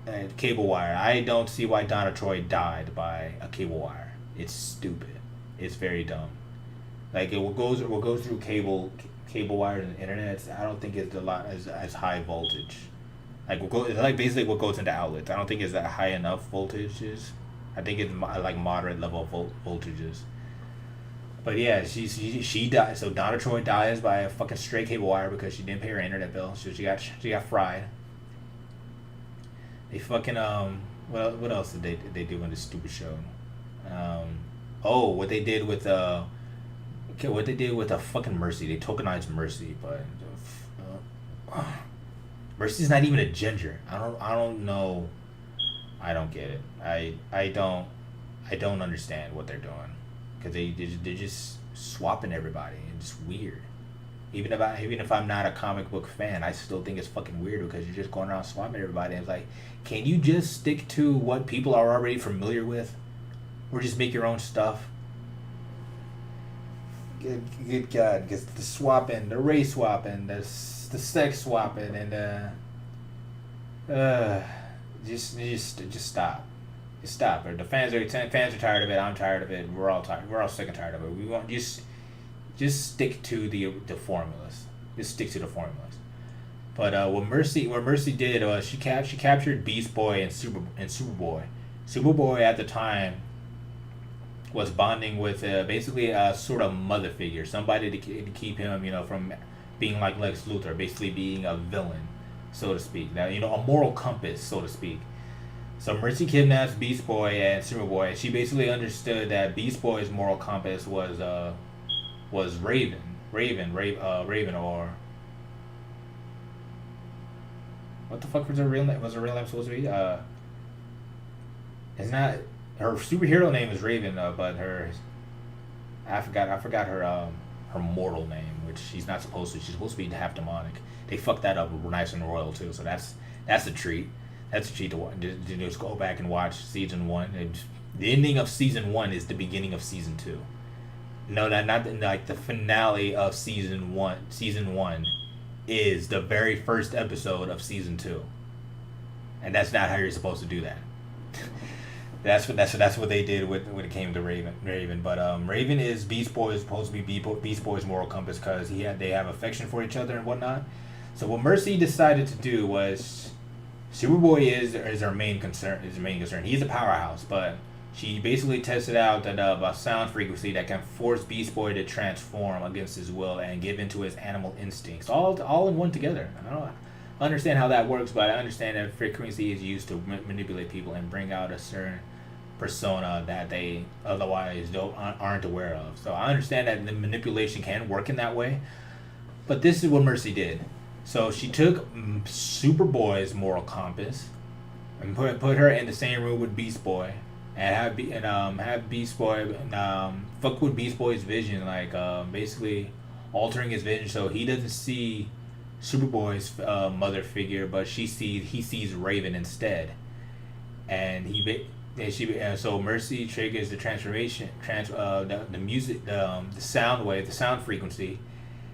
I don't see why Donna Troy died by a cable wire. It's stupid. It's very dumb. Like what goes through cable wires and internet, I don't think it's a lot as high voltage. It's like basically what goes into outlets. I don't think it's that high enough voltages. I think it's like moderate level voltages. But yeah, she died. So Donna Troy dies by a fucking straight cable wire because she didn't pay her internet bill. So she got fried. They fucking what else did they do in this stupid show? What they did with a fucking Mercy. They tokenized Mercy, but Mercy's not even a ginger. I don't know. I don't get it. I don't understand what they're doing, because they're just swapping everybody, and it's weird. Even if I'm not a comic book fan, I still think it's fucking weird because you're just going around swapping everybody. And it's like, can you just stick to what people are already familiar with, or just make your own stuff? Good God, because the swapping, the race swapping, the sex swapping, and just stop. stop. Or the fans are tired of it. I'm tired of it. We're all tired. We're all sick and tired of it. We want just stick to the formulas. Just stick to the formulas. But what Mercy did was she captured Beast Boy and Superboy. Superboy at the time was bonding with basically a sort of mother figure, somebody to keep him, from being like Lex Luthor, basically being a villain, so to speak. Now, a moral compass, so to speak. So Mercy kidnaps Beast Boy and Superboy. And she basically understood that Beast Boy's moral compass was Raven, or what the fuck was her real name? Was her real name supposed to be? It's not. Her superhero name is Raven, but I forgot her mortal name, which she's not supposed to. She's supposed to be half demonic. They fucked that up nice and royal too. So that's a treat. That's a treat to just go back and watch season 1. The ending of season 1 is the beginning of season 2. No, not like the finale of season 1. Season 1 is the very first episode of season 2, and that's not how you're supposed to do that. That's what they did when it came to Raven. But Raven is Beast Boy, is supposed to be Beast Boy's moral compass because they have affection for each other and whatnot. So what Mercy decided to do was, Superboy is her main concern. He's a powerhouse, but she basically tested out that a sound frequency that can force Beast Boy to transform against his will and give into his animal instincts, all in one together. I don't understand how that works, but I understand that frequency is used to manipulate people and bring out a certain persona that they otherwise aren't aware of. So I understand that the manipulation can work in that way, but this is what Mercy did. So she took Superboy's moral compass and put her in the same room with Beast Boy, and have Beast Boy fuck with Beast Boy's vision, like basically altering his vision so he doesn't see Superboy's mother figure, but he sees Raven instead, and so Mercy triggers the transformation, the music, the sound wave, the sound frequency,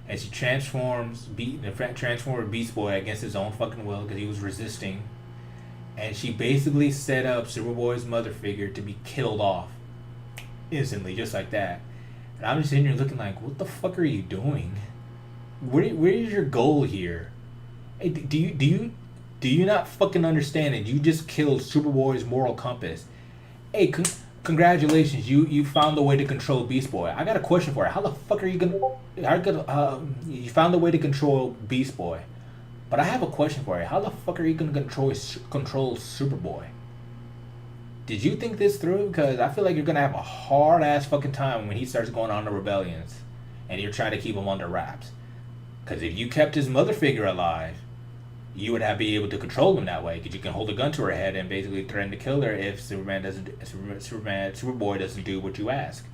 and she transforms Beast Boy against his own fucking will because he was resisting, and she basically set up Superboy's mother figure to be killed off instantly, just like that. And I'm just sitting here looking like, what the fuck are you doing? Where is your goal here? Hey, do you not fucking understand it? You just killed Superboy's moral compass. Hey, congratulations, you found a way to control Beast Boy. I got a question for you. How the fuck are you you found a way to control Beast Boy, but I have a question for you. How the fuck are you gonna control Superboy? Did you think this through? Because I feel like you're gonna have a hard ass fucking time when he starts going on the rebellions, and you're trying to keep him under wraps. Because if you kept his mother figure alive, you would be able to control him that way. Because you can hold a gun to her head and basically threaten to kill her if Superboy doesn't do what you ask.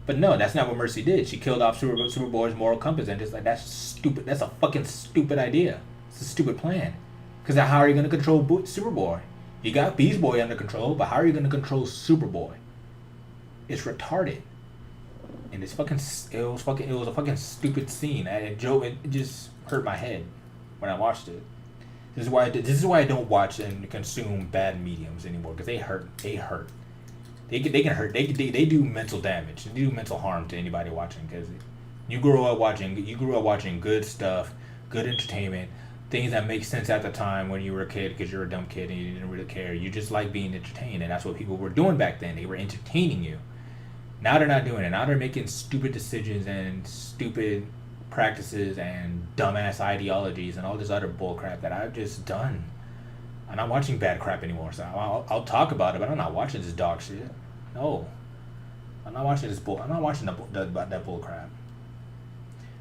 But no, that's not what Mercy did. She killed off Superboy's moral compass, and just like, that's stupid. That's a fucking stupid idea. It's a stupid plan. Because how are you going to control Superboy? You got Beast Boy under control, but how are you going to control Superboy? It's retarded. And it was a fucking stupid scene, and it just hurt my head when I watched it. This is why I don't watch and consume bad mediums anymore, because they hurt. They can hurt. They do mental damage. They do mental harm to anybody watching, because you grew up watching good stuff, good entertainment, things that make sense at the time when you were a kid, because you're a dumb kid and you didn't really care. You just like being entertained, and that's what people were doing back then. They were entertaining you. Now they're not doing it. Now they're making stupid decisions and stupid practices and dumbass ideologies and all this other bullcrap that I've just done. I'm not watching bad crap anymore. So I'll talk about it, but I'm not watching this dog shit. No, I'm not watching this bull. I'm not watching that bullcrap.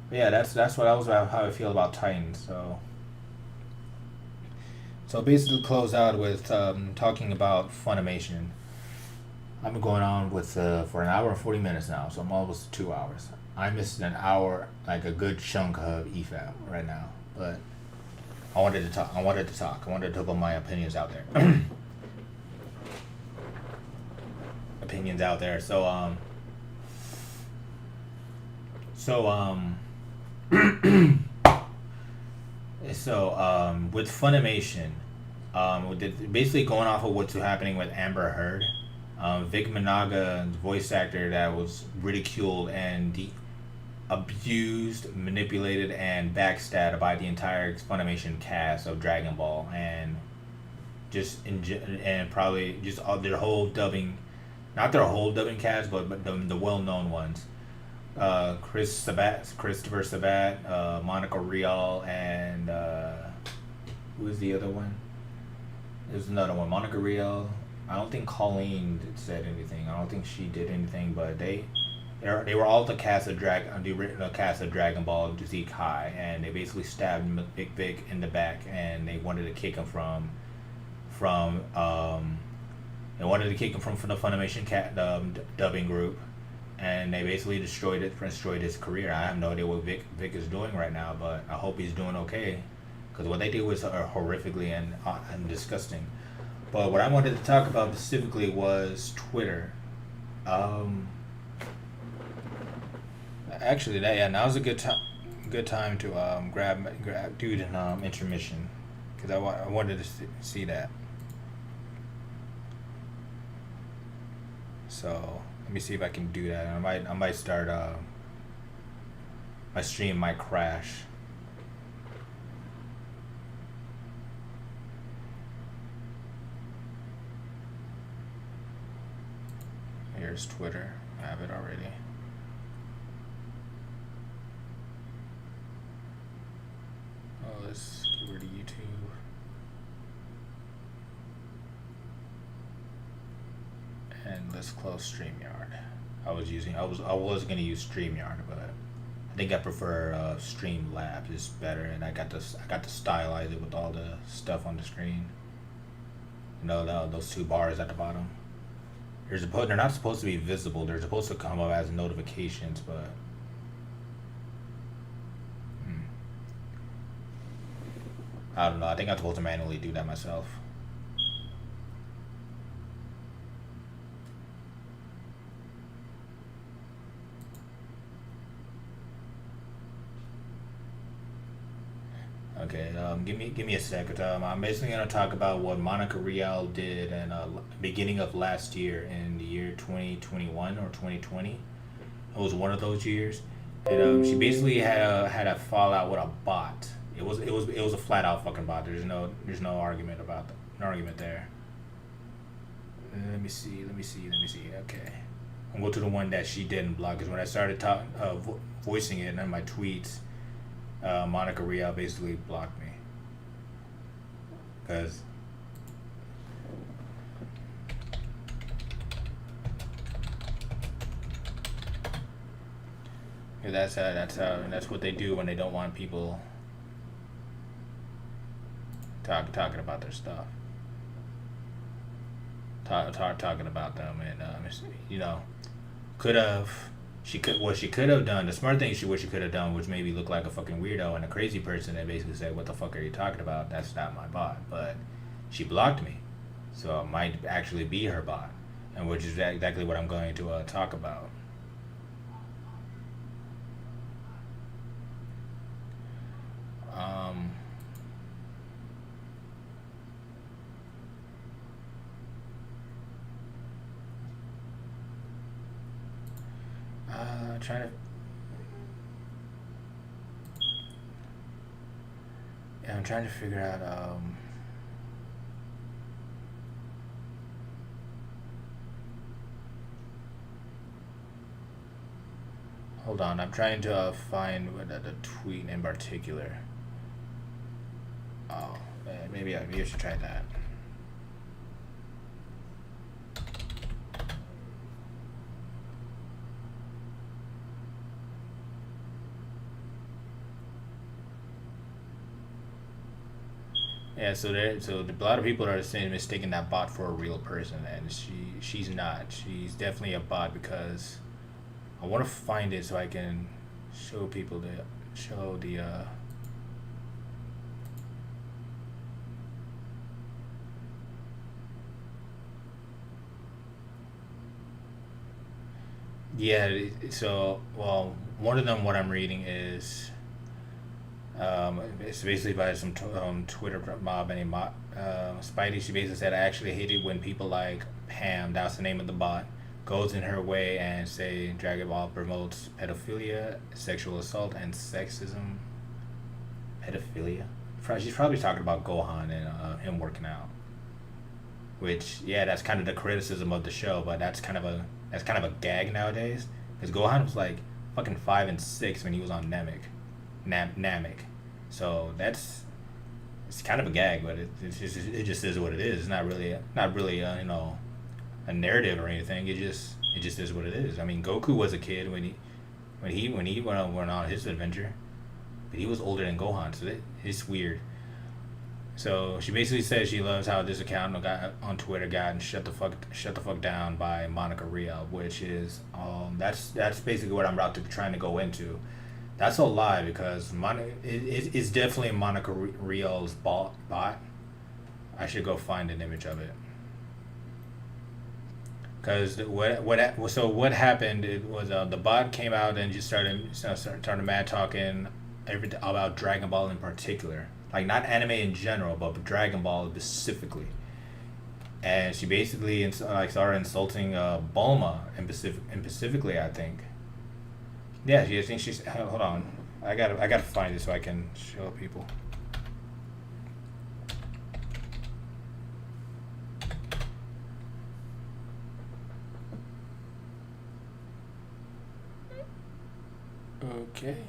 But yeah, that's how I feel about Titans. So basically, close out with talking about Funimation. I've been going on with for an hour and 40 minutes now, so I'm almost 2 hours. I missed an hour, like a good chunk of EFAP right now, but I wanted to talk. I wanted to talk about my opinions out there. Opinions out there. So with Funimation, Basically going off of what's happening with Amber Heard. Vic Managa, voice actor that was ridiculed and abused, manipulated, and backstabbed by the entire Funimation cast of Dragon Ball, and and probably just all their whole dubbing, not their whole dubbing cast, but the well known ones. Christopher Sabat, Monica Rial, and who is the other one? There's another one, Monica Rial. I don't think Colleen said anything. I don't think she did anything, but they were all the cast of Dragon Ball Z Kai, and they basically stabbed Big Vic in the back, and they wanted to kick him from they wanted to kick him from the Funimation dubbing group, and they basically destroyed his career. I have no idea what Vic is doing right now, but I hope he's doing okay, because what they did was horrifically and disgusting. But what I wanted to talk about specifically was Twitter. Actually, now's a good time to grab dude in intermission, because I wanted to see that. So let me see if I can do that. I might start. My stream might crash. Here's Twitter. I have it already. Oh, let's get rid of YouTube. And let's close StreamYard. I was gonna use StreamYard, but I think I prefer Streamlabs. It's better, and I got to stylize it with all the stuff on the screen. You know, those two bars at the bottom. They're not supposed to be visible. They're supposed to come up as notifications, but I don't know. I think I'm supposed to manually do that myself. Okay, give me a second. I'm basically gonna talk about what Monica Rial did in beginning of last year, in the year 2021 or 2020. It was one of those years, and she basically had a fallout with a bot. It was a flat out fucking bot. There's no argument there. Let me see. Okay, I'm going to the one that she didn't block, because when I started voicing it in my tweets, Monica Rial basically blocked me, because that's what they do when they don't want people talking about their stuff, talking about them, and what she could have done, the smart thing what she could have done was maybe look like a fucking weirdo and a crazy person and basically say, what the fuck are you talking about? That's not my bot. But she blocked me, so it might actually be her bot, and which is exactly what I'm going to talk about. Trying to. Yeah, I'm trying to figure out. Hold on, I'm trying to find the tweet in particular. Oh, maybe I should try that. Yeah, so a lot of people are saying mistaking that bot for a real person, and she's not. She's definitely a bot, because I want to find it so I can show people the yeah. So, well, one of them, what I'm reading is It's basically by some Twitter mob named Spidey. She basically said, "I actually hate it when people like Pam, that's the name of the bot, goes in her way and say Dragon Ball promotes pedophilia, sexual assault, and sexism." Pedophilia. She's probably talking about Gohan and him working out. Which, yeah, that's kind of the criticism of the show, but that's kind of a gag nowadays. Because Gohan was like fucking 5 and 6 when he was on Namek. So it's kind of a gag, but it just is what it is. It's not really a narrative or anything. It just is what it is. I mean, Goku was a kid when he went on his adventure, but he was older than Gohan, so it's weird. So she basically says she loves how this account got on Twitter got shut the fuck down by Monica Rial, which is that's basically what I'm about to trying to go into. That's a lie because it's definitely Monica Rial's bot. I should go find an image of it. Because what happened? It was the bot came out and just started mad talking about Dragon Ball in particular, like not anime in general, but Dragon Ball specifically. And she basically started insulting Bulma and specifically, I think. Yeah, I think she's. Hold on, I gotta find it so I can show people. Okay.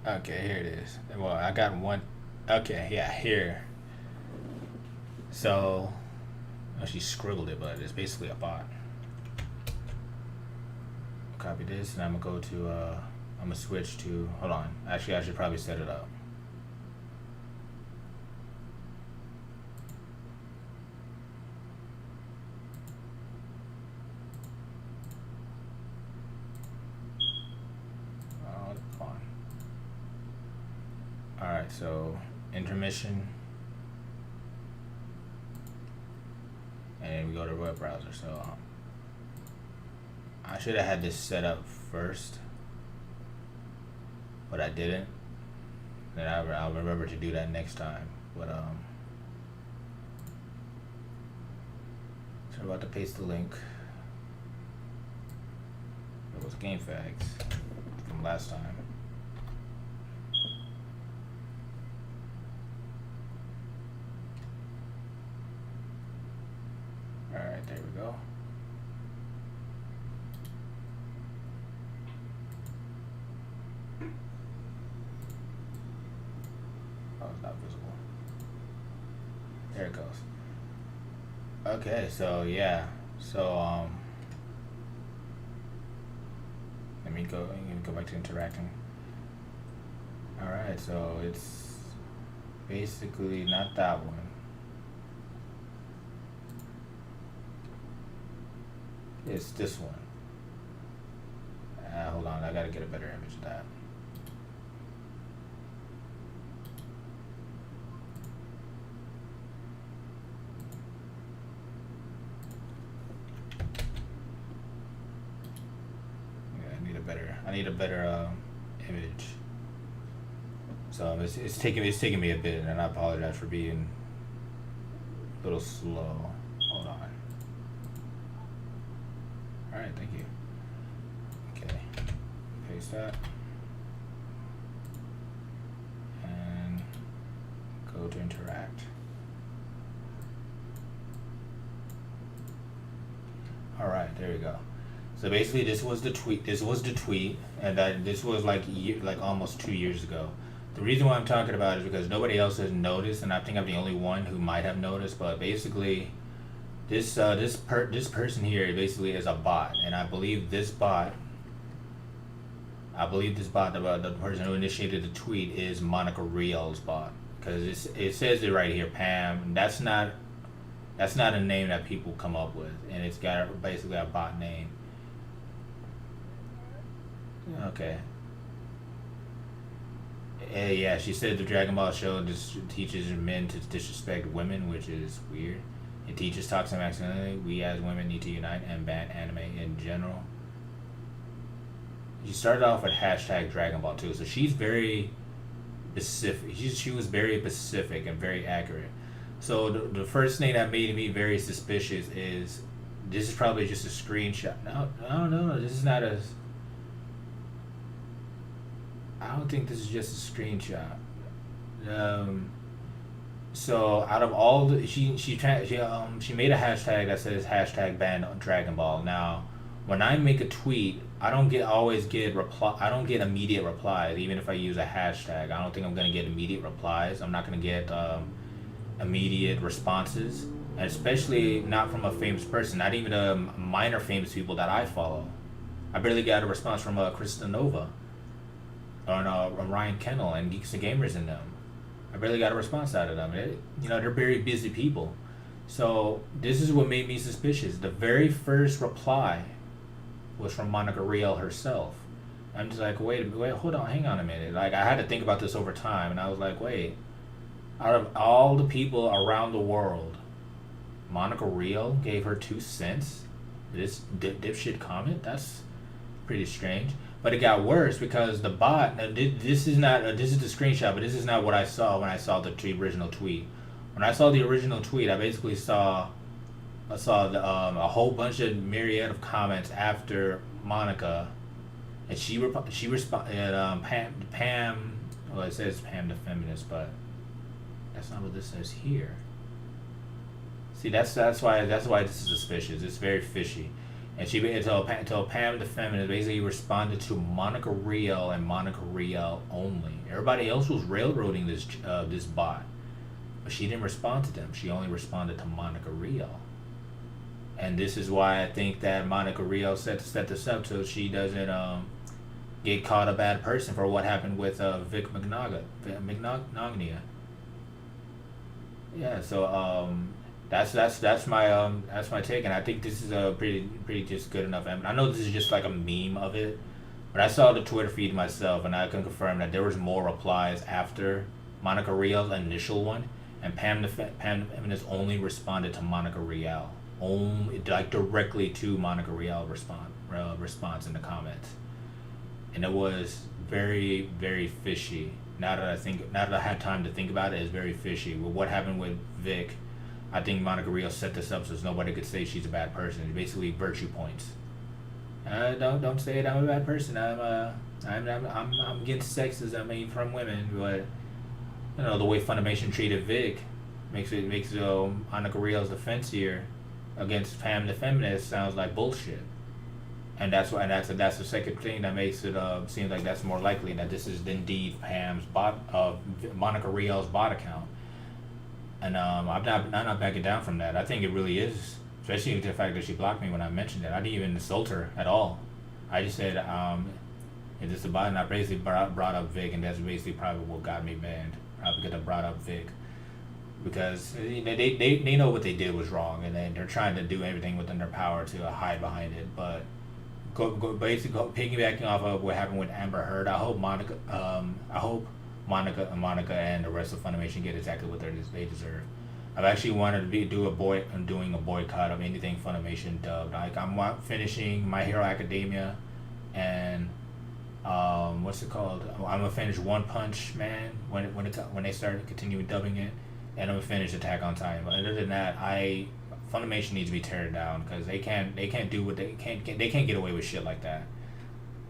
Okay, here it is. Well, I got one. Okay, yeah, here. So, she scribbled it, but it's basically a bot. Copy this, and I'm gonna go to. I'm gonna switch to. Hold on. Actually, I should probably set it up. Alright, so intermission. And we go to web browser. So I should have had this set up first, but I didn't. Then I'll remember to do that next time. But so I'm about to paste the link. It was GameFAQs from last time. Alright, there we go. Oh, it's not visible. There it goes. Okay, so yeah. So let me go back to interacting. Alright, so it's basically not that one. It's this one. Hold on, I gotta get a better image of that. Yeah, I need a better image. So it's taking me a bit, and I apologize for being a little slow. Hold on. Alright, thank you. Okay, paste that. And go to interact. Alright, there we go. So basically this was the tweet, and this was like almost 2 years ago. The reason why I'm talking about it is because nobody else has noticed, and I think I'm the only one who might have noticed, but basically this person here basically is a bot, and I believe this bot, the person who initiated the tweet is Monica Rial's bot, because it says it right here, Pam. That's not a name that people come up with, and it's got basically a bot name. Okay. Yeah, she said the Dragon Ball show just teaches men to disrespect women, which is weird. It teaches toxic masculinity. We as women need to unite and ban anime in general. She started off with hashtag Dragon Ball too, so she's very specific. She was very specific and very accurate. So the first thing that made me very suspicious is this is probably just a screenshot. No, no, this is not a. I don't think this is just a screenshot. So out of all the she made a hashtag that says hashtag ban Dragon Ball. Now, when I make a tweet, I don't always get reply. I don't get immediate replies, even if I use a hashtag. I don't think I'm gonna get immediate replies. I'm not gonna get immediate responses, and especially not from a famous person. Not even a minor famous people that I follow. I barely got a response from Krista Nova, or Ryan Kennel and Geeks and Gamers and them. I barely got a response out of them. They're very busy people. So this is what made me suspicious. The very first reply was from Monica Riel herself. I'm just like, wait, hold on, hang on a minute. Like, I had to think about this over time, and I was like, wait, out of all the people around the world, Monica Riel gave her 2 cents? This dipshit comment? That's pretty strange. But it got worse because the bot. Now, this is not. This is the screenshot, but this is not what I saw when I saw the original tweet. When I saw the original tweet, I basically saw a whole bunch of myriad of comments after Monica, and she responded. Pam. Well, it says Pam the feminist, but that's not what this says here. See, that's why this is suspicious. It's very fishy. And she until Pam the feminist basically responded to Monica Riel and Monica Riel only. Everybody else was railroading this bot, but she didn't respond to them. She only responded to Monica Riel. And this is why I think that Monica Riel set this up so she doesn't get caught a bad person for what happened with Vic Mignogna. Yeah. So that's my take, and I think this is a pretty just good enough. I know this is just like a meme of it, but I saw the Twitter feed myself, and I can confirm that there was more replies after Monica Riel's initial one, and Pam the feminist only responded to Monica Riel, like directly to Monica Riel response in the comments, and it was very, very fishy. Now that I had time to think about it, it's very fishy. With what happened with Vic, I think Monica Riel set this up so nobody could say she's a bad person. It's basically virtue points. Don't say it. I'm a bad person. I'm against sexism from women, but the way Funimation treated Vic makes Monica Riel's defense here against Pam the feminist sounds like bullshit. And that's the second thing that makes it seem like that's more likely that this is indeed Monica Riel's bot account. And I'm not backing down from that. I think it really is, especially the fact that she blocked me when I mentioned it. I didn't even insult her at all. I just said, is this a bot? And I basically brought up Vic, and that's basically probably what got me banned. Probably because I brought up Vic. Because they know what they did was wrong, and then they're trying to do everything within their power to hide behind it. But basically piggybacking off of what happened with Amber Heard, I hope Monica and the rest of Funimation get exactly what they deserve. I've actually wanted to doing a boycott of anything Funimation dubbed. Like, I'm finishing My Hero Academia, and what's it called? I'm gonna finish One Punch Man when they start continuing dubbing it, and I'm gonna finish Attack on Titan. But other than that, Funimation needs to be teared down because they can't do what they can't get away with shit like that.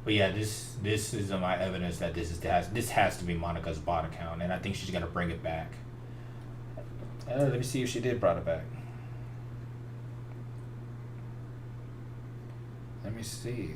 But yeah, this is my evidence that this has to be Monica's bot account, and I think she's gonna bring it back. Let me see if she did brought it back. Let me see.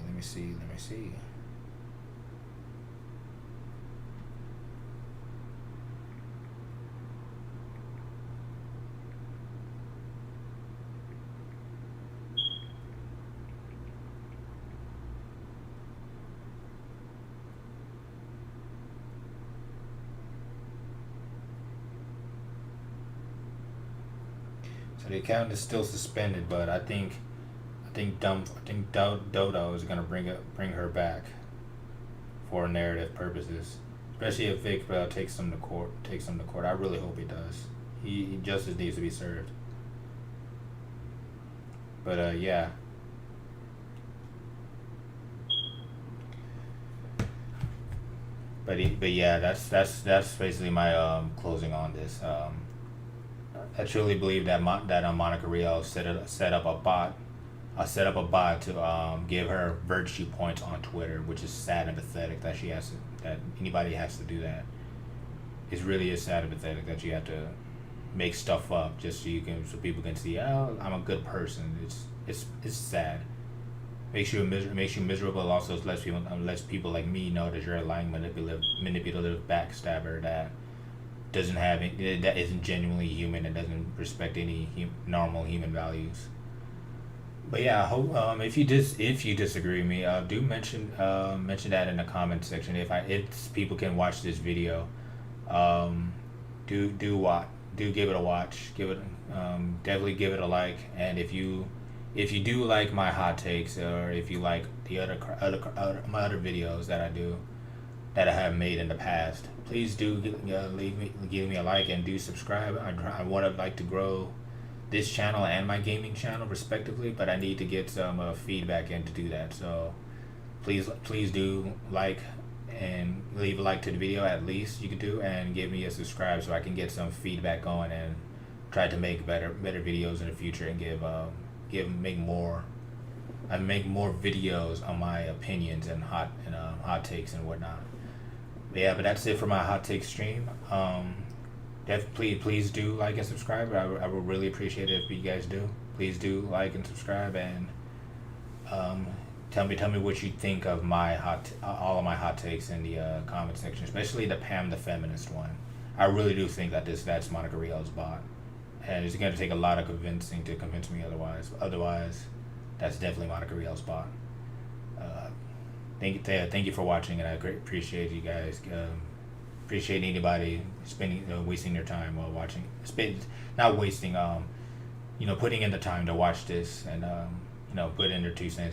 The account is still suspended, but I think Dodo is gonna bring her back for narrative purposes, especially if Vic takes him to court. I really hope he does. Justice needs to be served. But yeah. But yeah, that's basically my closing on this. I truly believe that Monica Rios set up a bot, set up a bot to give her virtue points on Twitter, which is sad and pathetic that that anybody has to do that. It's really is sad and pathetic that you have to make stuff up just so people can see, oh, I'm a good person. It's sad. Makes you miserable. Also lets people like me know that you're a lying, manipulative backstabber that doesn't have that isn't genuinely human and doesn't respect any normal human values. But yeah, I hope if you disagree with me, do mention that in the comment section. If people can watch this video, um, do give it a watch. Definitely give it a like. And if you do like my hot takes, or if you like the my other videos that I do that I have made in the past, please do give me a like and do subscribe. I want to like to grow this channel and my gaming channel respectively, but I need to get some feedback in to do that. So please do like and leave a like to the video at least you could do, and give me a subscribe so I can get some feedback going and try to make better videos in the future and make more videos on my opinions and hot takes and whatnot. But yeah, but that's it for my hot take stream. Please do like and subscribe. I would really appreciate it if you guys do. Please do like and subscribe, and tell me what you think of my all of my hot takes in the comment section, especially the Pam the Feminist one. I really do think that that's Monica Rios' bot, and it's going to take a lot of convincing to convince me otherwise. Otherwise, that's definitely Monica Rios' bot. Thank you for watching, and I appreciate you guys. Appreciate anybody wasting their time while watching. Not wasting. Putting in the time to watch this and put in their 2 cents.